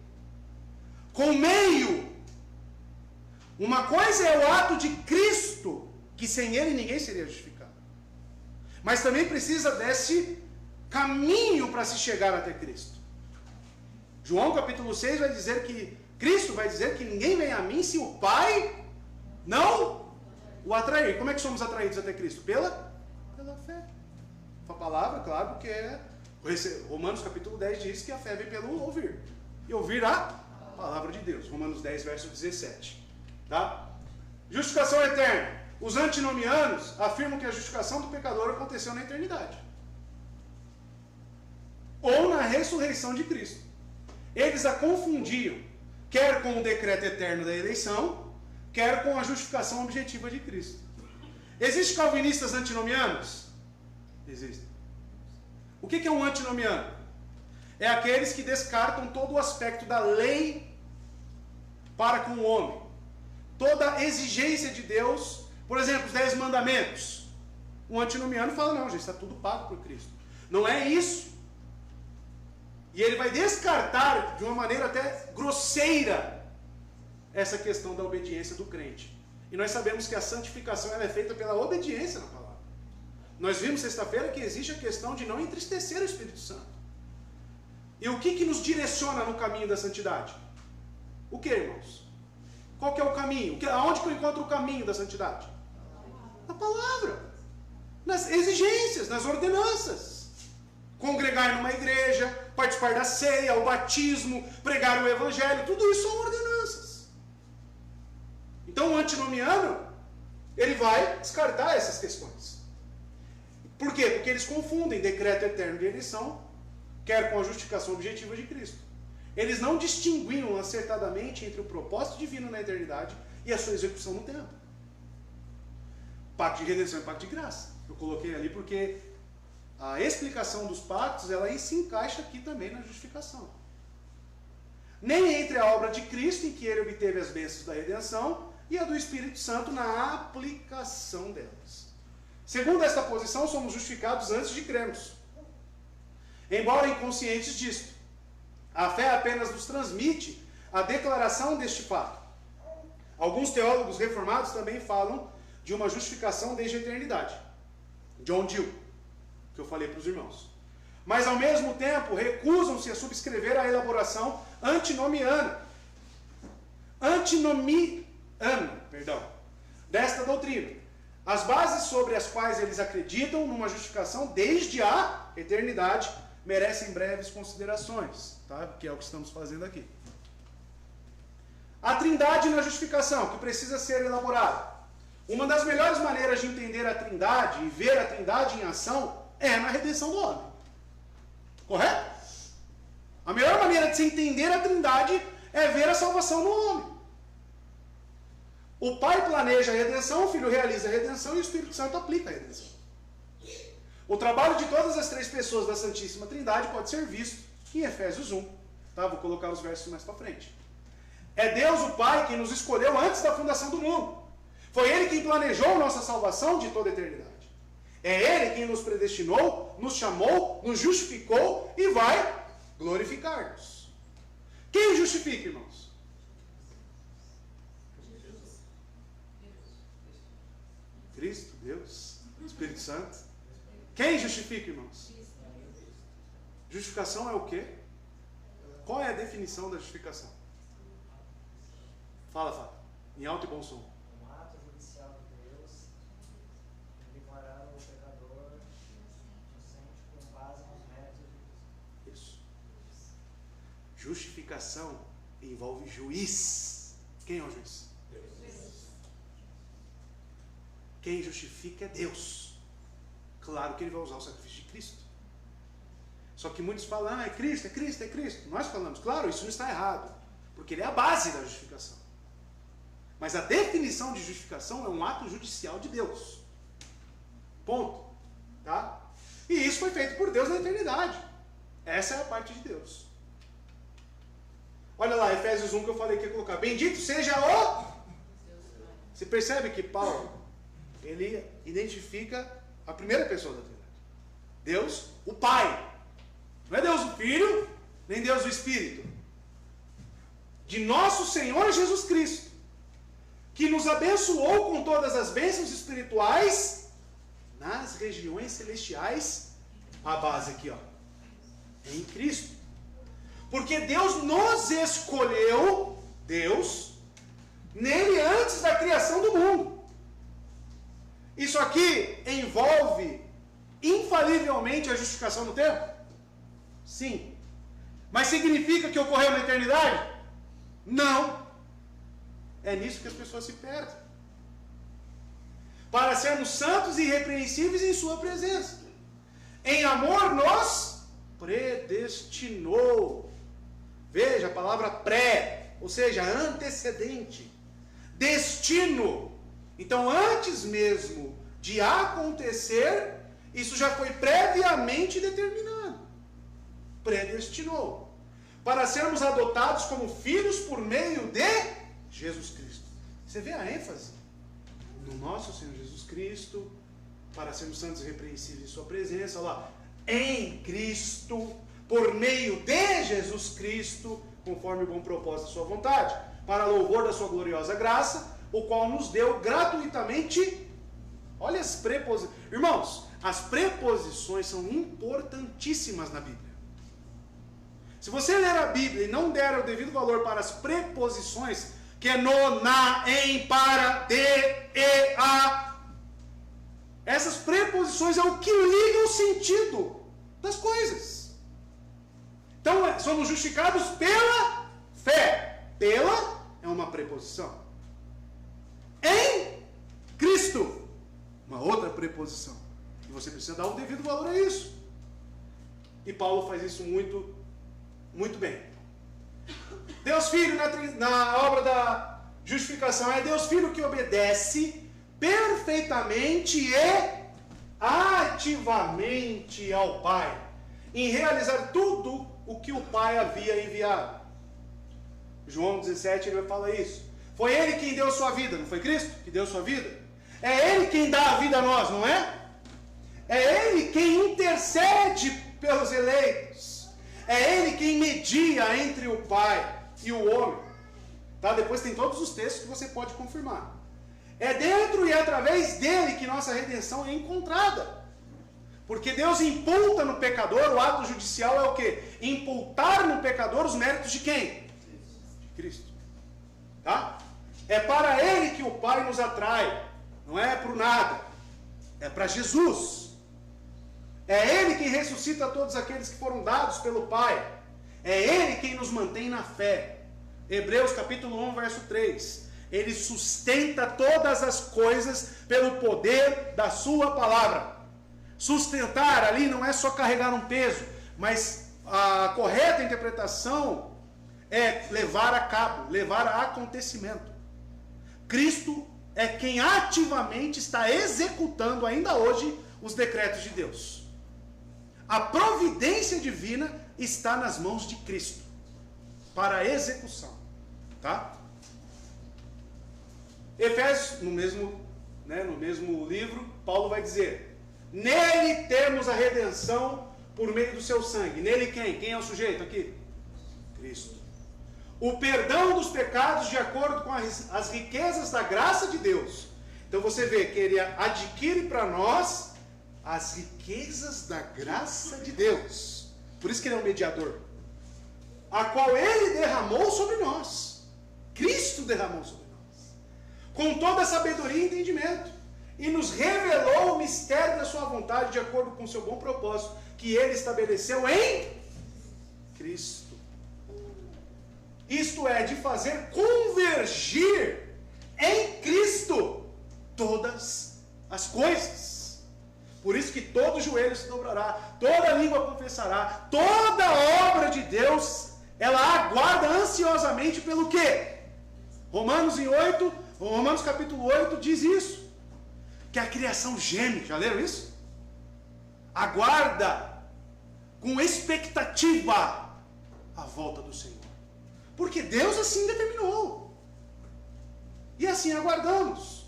com meio. Uma coisa é o ato de Cristo, que sem ele ninguém seria justificado. Mas também precisa desse caminho para se chegar até Cristo. João capítulo 6 vai dizer que Cristo vai dizer que ninguém vem a mim se o Pai não o atrair. Como é que somos atraídos até Cristo? Pela fé. A palavra, claro, porque Romanos capítulo 10 diz que a fé vem pelo ouvir. E ouvir a palavra de Deus. Romanos 10, verso 17. Tá? Justificação eterna. Os antinomianos afirmam que a justificação do pecador aconteceu na eternidade. Ou na ressurreição de Cristo. Eles a confundiam quer com o decreto eterno da eleição, quer com a justificação objetiva de Cristo. Existem calvinistas antinomianos? Existem. O que é um antinomiano? É aqueles que descartam todo o aspecto da lei para com o homem. Toda a exigência de Deus, por exemplo, os 10 mandamentos. Um antinomiano fala, não, gente, está tudo pago por Cristo. Não é isso. E ele vai descartar de uma maneira até grosseira essa questão da obediência do crente. E nós sabemos que a santificação ela é feita pela obediência na palavra. Nós vimos sexta-feira que existe a questão de não entristecer o Espírito Santo. E o que nos direciona no caminho da santidade? O que, irmãos? Qual que é o caminho? Aonde que eu encontro o caminho da santidade? Na palavra. Nas exigências, nas ordenanças. Congregar numa igreja, participar da ceia, o batismo, pregar o evangelho, tudo isso são ordenanças. Então o antinomiano, ele vai descartar essas questões. Por quê? Porque eles confundem decreto eterno de eleição, quer com a justificação objetiva de Cristo. Eles não distinguiam acertadamente entre o propósito divino na eternidade e a sua execução no tempo. Pacto de redenção e pacto de graça. Eu coloquei ali porque a explicação dos pactos, ela se encaixa aqui também na justificação. Nem entre a obra de Cristo, em que ele obteve as bênçãos da redenção, e a do Espírito Santo na aplicação delas. Segundo esta posição, somos justificados antes de crermos. Embora inconscientes disto, a fé apenas nos transmite a declaração deste fato. Alguns teólogos reformados também falam de uma justificação desde a eternidade. John Gill, que eu falei para os irmãos. Mas, ao mesmo tempo, recusam-se a subscrever a elaboração antinomiana desta doutrina. As bases sobre as quais eles acreditam numa justificação desde a eternidade merecem breves considerações, tá? Que é o que estamos fazendo aqui. A trindade na justificação, que precisa ser elaborada. Uma das melhores maneiras de entender a trindade e ver a trindade em ação é na redenção do homem. Correto? A melhor maneira de se entender a trindade é ver a salvação no homem. O Pai planeja a redenção, o Filho realiza a redenção e o Espírito Santo aplica a redenção. O trabalho de todas as três pessoas da Santíssima Trindade pode ser visto em Efésios 1. Tá? Vou colocar os versos mais para frente. É Deus o Pai quem nos escolheu antes da fundação do mundo. Foi Ele quem planejou nossa salvação de toda a eternidade. É Ele quem nos predestinou, nos chamou, nos justificou e vai glorificar-nos. Quem justifica, irmãos? Cristo, Deus, Espírito Santo. Quem justifica, irmãos? Justificação é o quê? Qual é a definição da justificação? Fala, Fábio, em alto e bom som. Um ato judicial de Deus em declarar o pecador inocente com base nos méritos de Deus. Isso. Justificação envolve juiz. Quem é o juiz? Deus. Quem justifica é Deus. Claro que ele vai usar o sacrifício de Cristo. Só que muitos falam, é Cristo, é Cristo, é Cristo. Nós falamos, claro, isso não está errado. Porque ele é a base da justificação. Mas a definição de justificação é um ato judicial de Deus. Ponto. Tá? E isso foi feito por Deus na eternidade. Essa é a parte de Deus. Olha lá, Efésios 1 que eu falei que ia colocar. Bendito seja o... Você percebe que Paulo, ele identifica a primeira pessoa da Trindade. Deus, o Pai. Não é Deus o Filho, nem Deus o Espírito. De nosso Senhor Jesus Cristo, que nos abençoou com todas as bênçãos espirituais nas regiões celestiais. A base aqui, ó. Em Cristo. Porque Deus nos escolheu, Deus, nele antes da criação do mundo. Isso aqui envolve infalivelmente a justificação do tempo? Sim. Mas significa que ocorreu na eternidade? Não. É nisso que as pessoas se perdem. Para sermos santos e irrepreensíveis em sua presença. Em amor nos predestinou. Veja a palavra pré, ou seja, antecedente, destino. Então, antes mesmo de acontecer, isso já foi previamente determinado, predestinou, para sermos adotados como filhos por meio de Jesus Cristo. Você vê a ênfase no nosso Senhor Jesus Cristo, para sermos santos e irrepreensíveis em sua presença, olha lá, em Cristo, por meio de Jesus Cristo, conforme o bom propósito da sua vontade, para louvor da sua gloriosa graça, o qual nos deu gratuitamente. Olha as preposições. Irmãos, as preposições são importantíssimas na Bíblia. Se você ler a Bíblia e não der o devido valor para as preposições, que é no, na, em, para, de, e, a, essas preposições é o que liga o sentido das coisas. Então, somos justificados pela fé. Pela é uma preposição. Em Cristo, uma outra preposição. E você precisa dar o devido valor a isso. E Paulo faz isso muito, muito bem. Deus Filho na obra da justificação é Deus Filho que obedece perfeitamente e ativamente ao Pai, em realizar tudo o que o Pai havia enviado. João 17, ele fala isso. Foi Ele quem deu sua vida, não foi Cristo que deu sua vida? É Ele quem dá a vida a nós, não é? É Ele quem intercede pelos eleitos. É Ele quem media entre o Pai e o homem. Tá? Depois tem todos os textos que você pode confirmar. É dentro e através dele que nossa redenção é encontrada. Porque Deus imputa no pecador, o ato judicial é o quê? Imputar no pecador os méritos de quem? De Cristo. Tá? É para Ele que o Pai nos atrai. Não é por nada. É para Jesus. É Ele quem ressuscita todos aqueles que foram dados pelo Pai. É Ele quem nos mantém na fé. Hebreus capítulo 1, verso 3. Ele sustenta todas as coisas pelo poder da sua palavra. Sustentar ali não é só carregar um peso, mas a correta interpretação é levar a cabo, levar a acontecimento. Cristo é quem ativamente está executando ainda hoje os decretos de Deus. A providência divina está nas mãos de Cristo para a execução, tá? Efésios, no mesmo livro, Paulo vai dizer: nele temos a redenção por meio do seu sangue. Nele quem? Quem é o sujeito aqui? Cristo. O perdão dos pecados de acordo com as riquezas da graça de Deus. Então você vê que ele adquire para nós as riquezas da graça de Deus. Por isso que ele é um mediador. A qual ele derramou sobre nós. Cristo derramou sobre nós. Com toda a sabedoria e entendimento. E nos revelou o mistério da sua vontade de acordo com o seu bom propósito, que ele estabeleceu em Cristo. Isto é, de fazer convergir em Cristo todas as coisas. Por isso que todo joelho se dobrará, toda língua confessará, toda obra de Deus, ela aguarda ansiosamente pelo quê? Romanos capítulo 8 diz isso. Que a criação geme, já leram isso? Aguarda com expectativa a volta do Senhor. Porque Deus assim determinou. E assim aguardamos.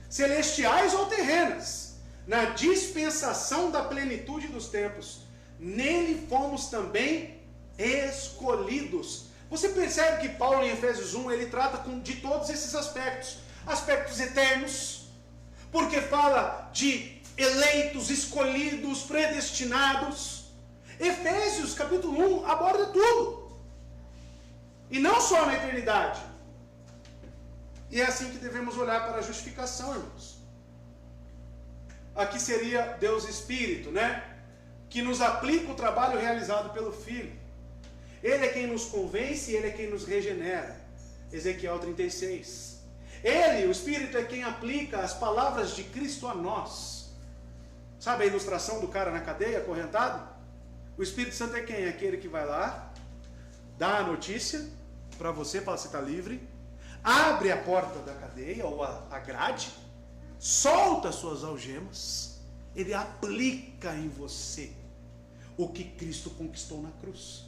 Celestiais ou terrenas, na dispensação da plenitude dos tempos, nele fomos também escolhidos. Você percebe que Paulo em Efésios 1, ele trata de todos esses aspectos. Aspectos eternos, porque fala de eleitos, escolhidos, predestinados. Efésios capítulo 1 aborda tudo. E não só na eternidade. E é assim que devemos olhar para a justificação, irmãos. Aqui seria Deus Espírito, né? Que nos aplica o trabalho realizado pelo Filho. Ele é quem nos convence, Ele é quem nos regenera. Ezequiel 36. Ele, o Espírito, é quem aplica as palavras de Cristo a nós. Sabe a ilustração do cara na cadeia, acorrentado? O Espírito Santo é quem? É aquele que vai lá, dá a notícia para você, fala que você está livre, abre a porta da cadeia ou a grade, solta suas algemas, ele aplica em você o que Cristo conquistou na cruz.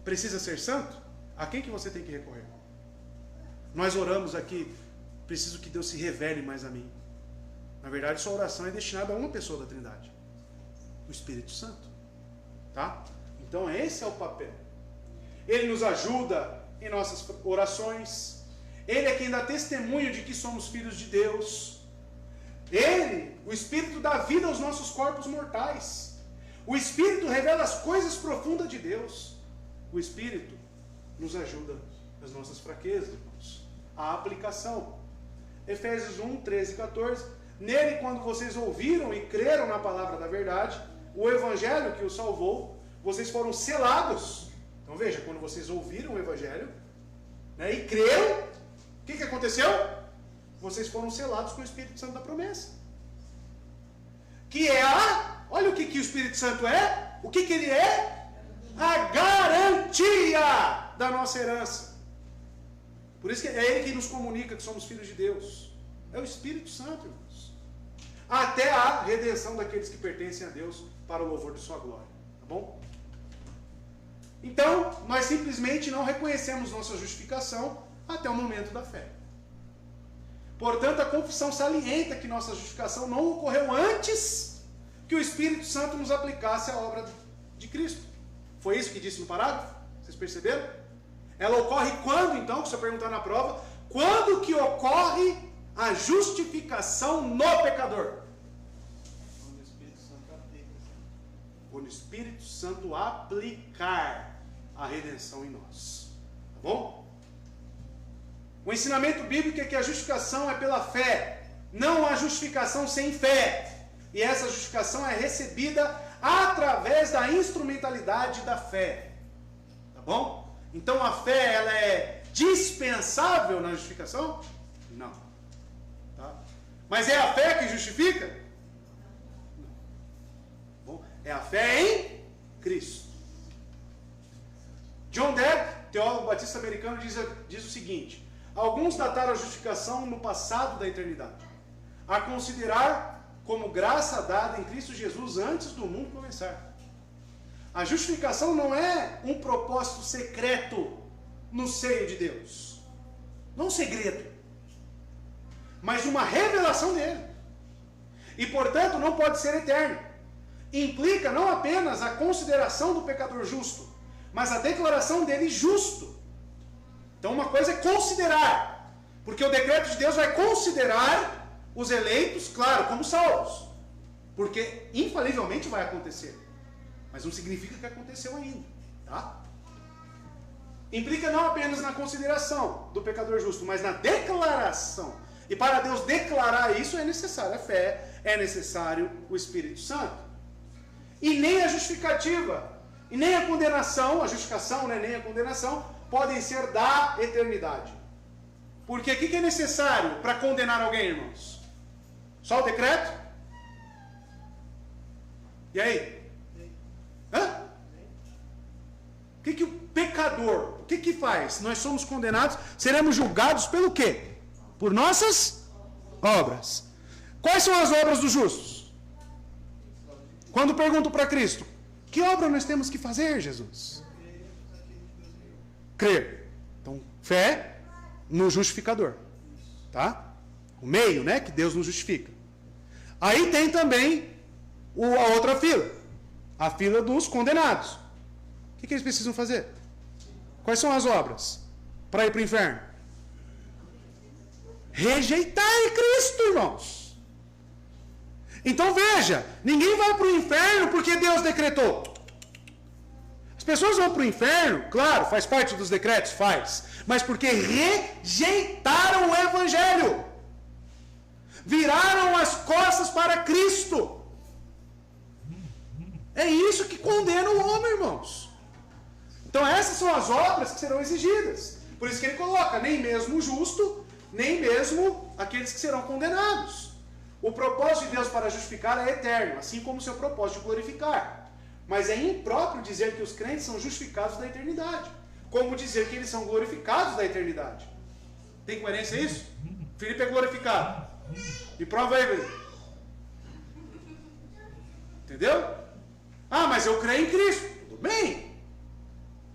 Precisa ser santo? A quem que você tem que recorrer? Nós oramos aqui, preciso que Deus se revele mais a mim. Na verdade, sua oração é destinada a uma pessoa da Trindade, o Espírito Santo. Tá? Então esse é o papel. Ele nos ajuda em nossas orações. Ele é quem dá testemunho de que somos filhos de Deus. Ele, o Espírito, dá vida aos nossos corpos mortais. O Espírito revela as coisas profundas de Deus. O Espírito nos ajuda nas nossas fraquezas, irmãos. A aplicação. Efésios 1, 13 e 14. Nele, quando vocês ouviram e creram na palavra da verdade, o Evangelho que os salvou, vocês foram selados. Então veja, quando vocês ouviram o Evangelho, né, e creram, o que aconteceu? Vocês foram selados com o Espírito Santo da promessa. Que é olha o que o Espírito Santo é. O que ele é? A garantia da nossa herança. Por isso que é ele que nos comunica que somos filhos de Deus. É o Espírito Santo, irmãos. Até a redenção daqueles que pertencem a Deus para o louvor de sua glória. Tá bom? Então, nós simplesmente não reconhecemos nossa justificação até o momento da fé. Portanto, a confissão salienta que nossa justificação não ocorreu antes que o Espírito Santo nos aplicasse a obra de Cristo. Foi isso que disse no parágrafo? Vocês perceberam? Ela ocorre quando, então, que você perguntar na prova, quando que ocorre a justificação no pecador? Quando o Espírito Santo aplica. Quando o Espírito Santo aplicar a redenção em nós. Tá bom? O ensinamento bíblico é que a justificação é pela fé, não há justificação sem fé. E essa justificação é recebida através da instrumentalidade da fé. Tá bom? Então a fé, ela é dispensável na justificação? Não. Tá? Mas é a fé que justifica? Não. Bom, é a fé em Cristo. John Debb, teólogo batista americano, diz o seguinte: alguns dataram a justificação no passado da eternidade, a considerar como graça dada em Cristo Jesus antes do mundo começar. A justificação não é um propósito secreto no seio de Deus, não um segredo, mas uma revelação dele. E portanto não pode ser eterno. Implica não apenas a consideração do pecador justo, mas a declaração dele justo. Então uma coisa é considerar, porque o decreto de Deus vai considerar os eleitos, claro, como salvos, porque infalivelmente vai acontecer, mas não significa que aconteceu ainda, tá? Implica não apenas na consideração do pecador justo, mas na declaração. E para Deus declarar isso é necessária a fé, é necessário o Espírito Santo. E nem a justificativa, e nem a condenação, a justificação, né, nem a condenação, podem ser da eternidade. Porque o que é necessário para condenar alguém, irmãos? Só o decreto? E aí? Hã? O que o pecador, o que faz? Nós somos condenados, seremos julgados pelo quê? Por nossas obras. Quais são as obras dos justos? Quando pergunto para Cristo, que obra nós temos que fazer, Jesus? Crer. Então, fé no justificador. Tá? O meio, né, que Deus nos justifica. Aí tem também a outra fila. A fila dos condenados. O que eles precisam fazer? Quais são as obras para ir para o inferno? Rejeitar Cristo, irmãos. Então veja, ninguém vai para o inferno porque Deus decretou. As pessoas vão para o inferno, claro, faz parte dos decretos, faz, mas porque rejeitaram o Evangelho. Viraram as costas para Cristo. É isso que condena o homem, irmãos. Então essas são as obras que serão exigidas. Por isso que ele coloca, nem mesmo o justo, nem mesmo aqueles que serão condenados. O propósito de Deus para justificar é eterno, assim como o seu propósito de glorificar. Mas é impróprio dizer que os crentes são justificados da eternidade, como dizer que eles são glorificados da eternidade. Tem coerência isso? Filipe é glorificado. Me prova aí, velho. Entendeu? Ah, mas eu creio em Cristo. Tudo bem.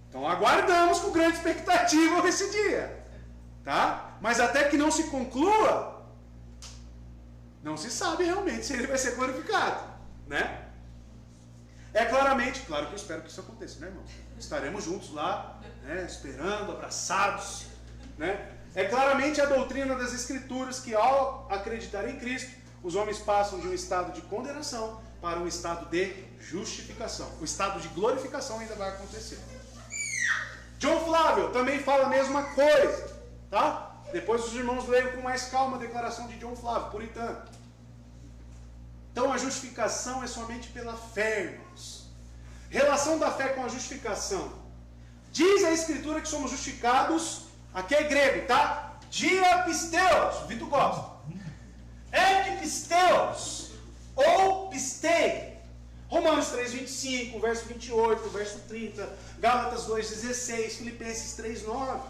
Então aguardamos com grande expectativa esse dia. Tá? Mas até que não se conclua, não se sabe realmente se ele vai ser glorificado. Né? É claramente, claro que eu espero que isso aconteça, né, irmão? Estaremos juntos lá, né, esperando, abraçados. Né? É claramente a doutrina das Escrituras que, ao acreditar em Cristo, os homens passam de um estado de condenação para um estado de justificação. O estado de glorificação ainda vai acontecer. John Flávio também fala a mesma coisa, tá? Depois os irmãos leiam com mais calma a declaração de John Flávio, puritano. Então a justificação é somente pela fé, irmãos. Relação da fé com a justificação. Diz a Escritura que somos justificados, aqui é grego, tá? Diapisteos, o Vitor gosta. Episteos, ou pistei. Romanos 3:25, verso 28, verso 30, Gálatas 2:16, Filipenses 3:9.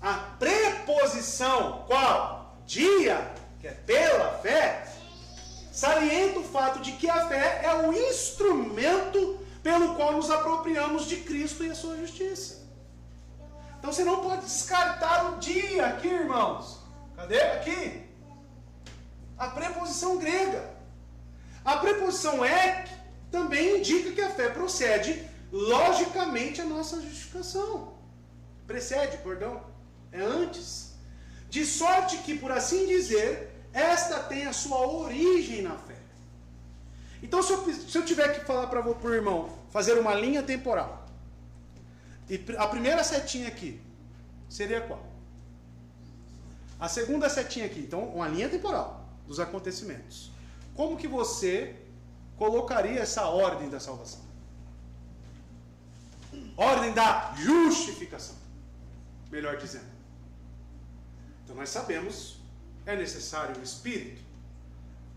A preposição, qual? Dia, que é pela fé, salienta o fato de que a fé é o instrumento pelo qual nos apropriamos de Cristo e a sua justiça. Então você não pode descartar o dia aqui, irmãos. Cadê? Aqui. A preposição grega. A preposição ek também indica que a fé procede logicamente a nossa justificação. Precede, perdão. É antes. De sorte que, por assim dizer, esta tem a sua origem na fé. Então, se eu tiver que falar para o irmão, fazer uma linha temporal, e a primeira setinha aqui seria qual? A segunda setinha aqui, então, uma linha temporal dos acontecimentos. Como que você colocaria essa ordem da salvação? Ordem da justificação, melhor dizendo. Então nós sabemos, é necessário um Espírito,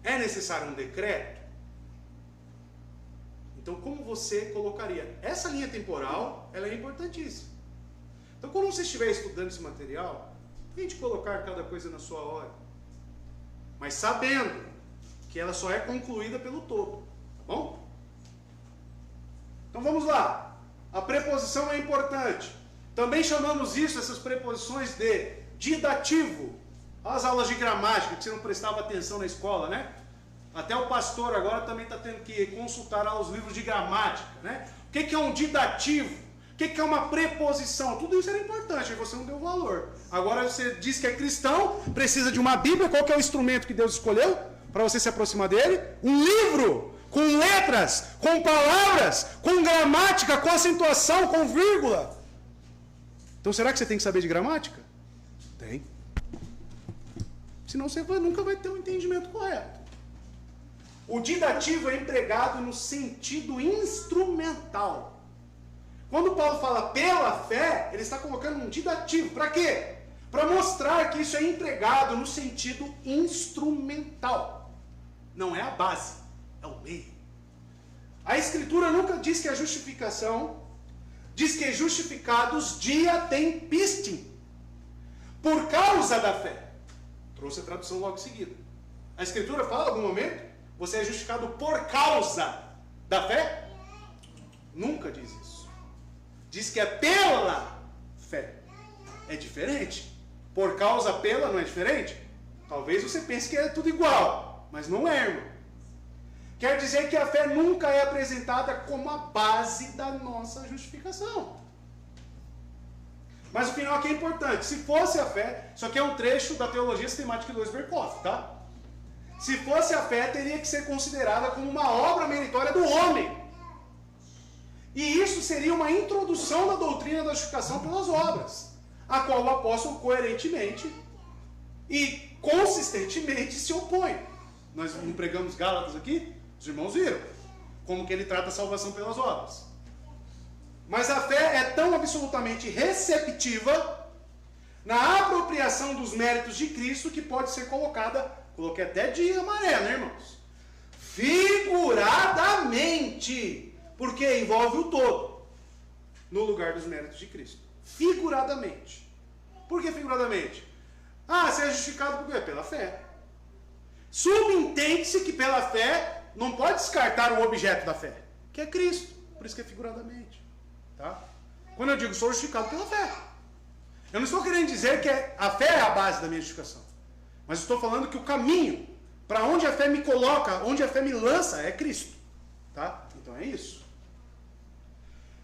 é necessário um decreto. Então como você colocaria? Essa linha temporal, ela é importantíssima. Então quando você estiver estudando esse material, tente colocar cada coisa na sua hora, mas sabendo que ela só é concluída pelo todo, tá bom? Então vamos lá. A preposição é importante. Também chamamos isso, essas preposições, de didativo. As aulas de gramática, que você não prestava atenção na escola, né? Até o pastor agora também está tendo que consultar os livros de gramática, né? O que é um didativo? O que é uma preposição? Tudo isso era importante, e você não deu valor. Agora você diz que é cristão, precisa de uma Bíblia. Qual que é o instrumento que Deus escolheu para você se aproximar dele? Um livro, com letras, com palavras, com gramática, com acentuação, com vírgula. Então será que você tem que saber de gramática? Tem. Senão você nunca vai ter um entendimento correto. O didativo é empregado no sentido instrumental. Quando Paulo fala pela fé, ele está colocando um didativo. Para quê? Para mostrar que isso é empregado no sentido instrumental. Não é a base, é o meio. A Escritura nunca diz que a justificação, diz que justificados dia tem pistim, por causa da fé. Trouxe a tradução logo em seguida. A Escritura fala em algum momento, você é justificado por causa da fé? Nunca diz isso. Diz que é pela fé. É diferente. Por causa pela não é diferente? Talvez você pense que é tudo igual, mas não é, irmão. Quer dizer que a fé nunca é apresentada como a base da nossa justificação. Mas o final aqui é importante. Se fosse a fé, isso aqui é um trecho da teologia sistemática de Louis Berkhoff, tá? Se fosse a fé, teria que ser considerada como uma obra meritória do homem. E isso seria uma introdução da doutrina da justificação pelas obras, a qual o apóstolo coerentemente e consistentemente se opõe. Nós não pregamos Gálatas aqui? Os irmãos viram como que ele trata a salvação pelas obras. Mas a fé é tão absolutamente receptiva na apropriação dos méritos de Cristo que pode ser colocada, coloquei até de amarelo, né, irmãos? Figuradamente, porque envolve o todo, no lugar dos méritos de Cristo. Figuradamente. Por que figuradamente? Você é justificado por quê? Pela fé. Subentende-se que pela fé não pode descartar o objeto da fé, que é Cristo. Por isso que é figuradamente. Tá? Quando eu digo sou justificado pela fé, eu não estou querendo dizer que a fé é a base da minha justificação, mas estou falando que o caminho para onde a fé me coloca, onde a fé me lança, é Cristo. Tá? Então é isso.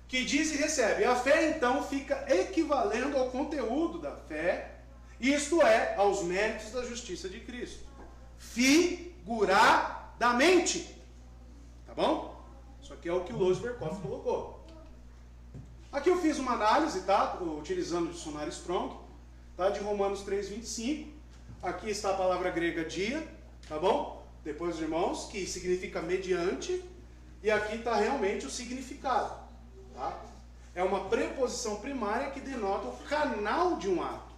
Que diz e recebe. A fé então fica equivalendo ao conteúdo da fé, isto é, aos méritos da justiça de Cristo. Figuradamente. Tá bom? Isso aqui é o que o Lois Berkhoff colocou. Aqui eu fiz uma análise, tá? Utilizando o dicionário Strong, tá? De Romanos 3:25. Aqui está a palavra grega dia, tá bom? Depois, os irmãos, que significa mediante. E aqui está realmente o significado, tá? É uma preposição primária que denota o canal de um ato.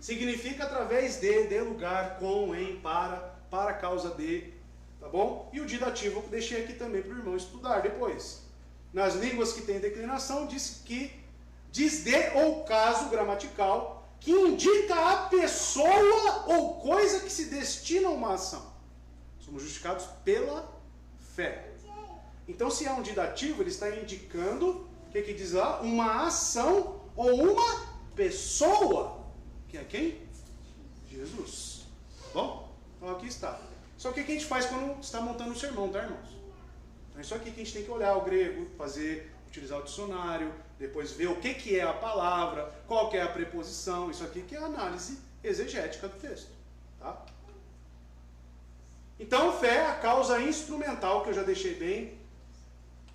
Significa através de lugar, com, em, para causa de, tá bom? E o didativo eu deixei aqui também para o irmão estudar depois. Nas línguas que tem declinação, diz de ou caso gramatical que indica a pessoa ou coisa que se destina a uma ação. Somos justificados pela fé. Então, se é um didativo, ele está indicando, o que diz lá? Uma ação ou uma pessoa. Que é quem? Jesus. Bom, então aqui está. Só que o que a gente faz quando está montando um sermão, tá, irmãos? Então, isso aqui que a gente tem que olhar o grego, utilizar o dicionário, depois ver o que é a palavra, qual que é a preposição, isso aqui que é a análise exegética do texto. Tá? Então, fé é a causa instrumental, que eu já deixei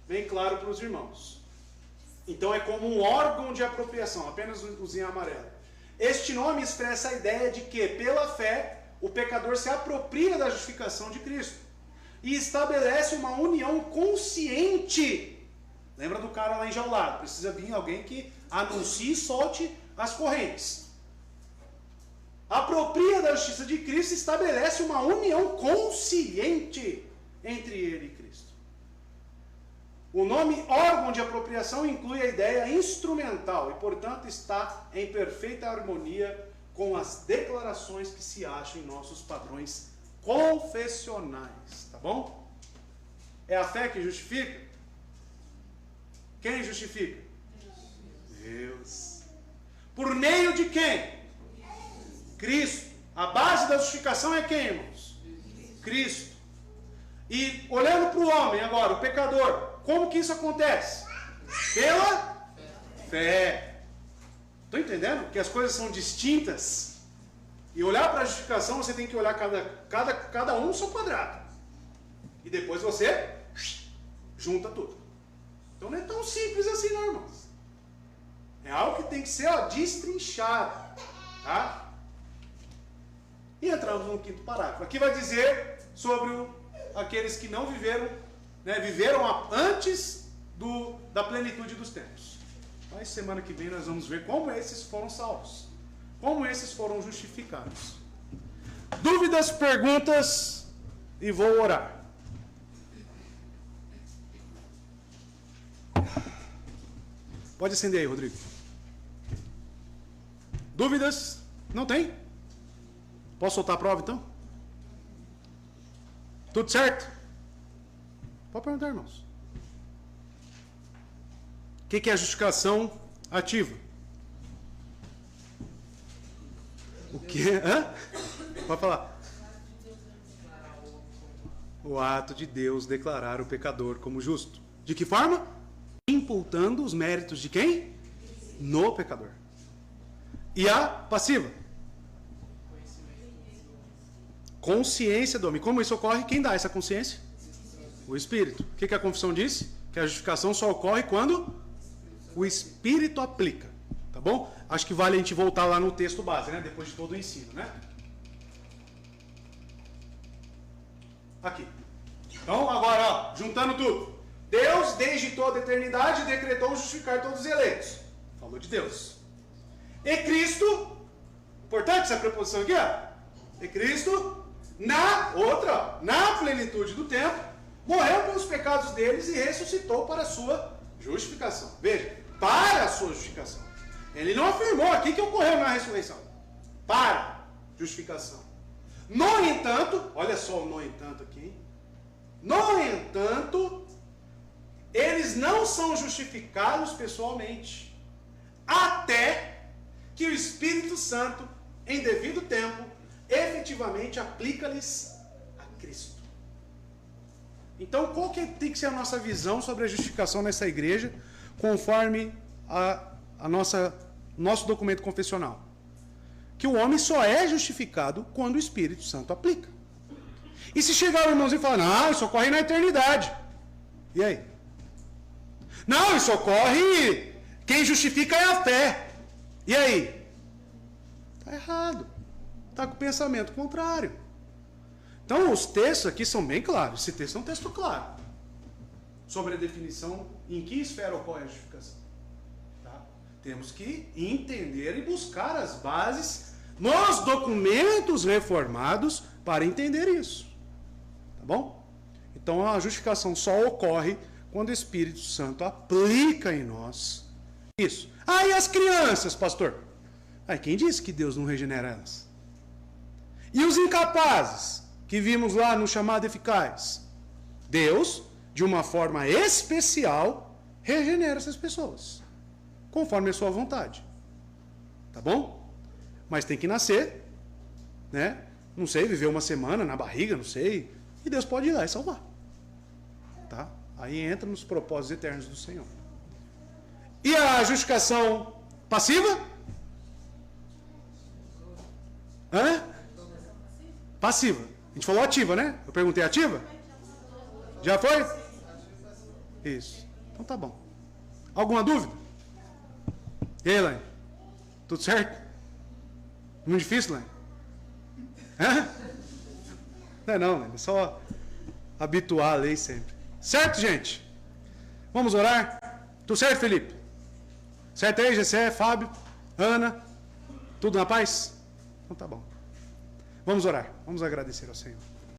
bem claro para os irmãos. Então, é como um órgão de apropriação, apenas usei em amarelo. Este nome expressa a ideia de que, pela fé, o pecador se apropria da justificação de Cristo e estabelece uma união consciente. Lembra do cara lá enjaulado? Precisa vir alguém que anuncie e solte as correntes. Apropria da justiça de Cristo e estabelece uma união consciente entre ele e Cristo. O nome órgão de apropriação inclui a ideia instrumental e, portanto, está em perfeita harmonia com as declarações que se acham em nossos padrões confessionais. Tá bom? É a fé que justifica? Quem justifica? Deus. Por meio de quem? Cristo. A base da justificação é quem, irmãos? Cristo. E olhando para o homem agora, o pecador, como que isso acontece? Pela fé. Estão entendendo? Que as coisas são distintas. E olhar para a justificação, você tem que olhar cada um no seu quadrado. E depois você junta tudo. Então não é tão simples assim, não, irmãos. É algo que tem que ser destrinchado. Tá? E entramos no quinto parágrafo. Aqui vai dizer sobre aqueles que não viveram, viveram antes da plenitude dos tempos. Mas semana que vem nós vamos ver como esses foram salvos. Como esses foram justificados. Dúvidas, perguntas e vou orar. Pode acender aí, Rodrigo. Dúvidas? Não tem? Posso soltar a prova então? Tudo certo? Pode perguntar, irmãos. O que é a justificação ativa? O que? Hã? Pode falar. O ato de Deus declarar o pecador como justo. De que forma? Imputando os méritos de quem? No pecador. E a passiva? Consciência do homem. Como isso ocorre? Quem dá essa consciência? O Espírito. O que a confissão disse? Que a justificação só ocorre quando o Espírito aplica. Tá bom? Acho que vale a gente voltar lá no texto base, né? Depois de todo o ensino, né? Aqui. Então, agora, ó, juntando tudo. Deus, desde toda a eternidade, decretou justificar todos os eleitos. Falou de Deus. E Cristo, importante essa preposição aqui, ó. E Cristo na plenitude do tempo, morreu pelos pecados deles e ressuscitou para a sua justificação. Veja, para a sua justificação. Ele não afirmou aqui que ocorreu na ressurreição. Para justificação. No entanto, olha só o no entanto aqui. No entanto, eles não são justificados pessoalmente, até que o Espírito Santo, em devido tempo, efetivamente aplica-lhes a Cristo. Então, qual que tem que ser a nossa visão sobre a justificação nessa igreja, conforme nosso documento confessional? Que o homem só é justificado quando o Espírito Santo aplica. E se chegar o irmãozinho e falar, não, isso ocorre na eternidade. E aí? Não, isso ocorre, quem justifica é a fé. E aí? Está errado. Está com o pensamento contrário. Então, os textos aqui são bem claros. Esse texto é um texto claro sobre a definição em que esfera ocorre a justificação. Tá? Temos que entender e buscar as bases nos documentos reformados para entender isso. Tá bom? Então, a justificação só ocorre quando o Espírito Santo aplica em nós isso. Ah, e as crianças, pastor? Quem disse que Deus não regenera elas? E os incapazes, que vimos lá no chamado eficaz? Deus, de uma forma especial, regenera essas pessoas, conforme a sua vontade. Tá bom? Mas tem que nascer, né? Não sei, viver uma semana na barriga, não sei. E Deus pode ir lá e salvar. Tá? Aí entra nos propósitos eternos do Senhor. E a justificação passiva? Hã? Passiva. A gente falou ativa, né? Eu perguntei ativa? Já foi? Isso. Então tá bom. Alguma dúvida? E aí, Elaine? Tudo certo? Muito difícil, Elaine? Hã? Não, é só habituar a lei sempre. Certo, gente? Vamos orar? Tudo certo, Felipe? Certo aí, Gessé, Fábio, Ana? Tudo na paz? Então tá bom. Vamos orar. Vamos agradecer ao Senhor.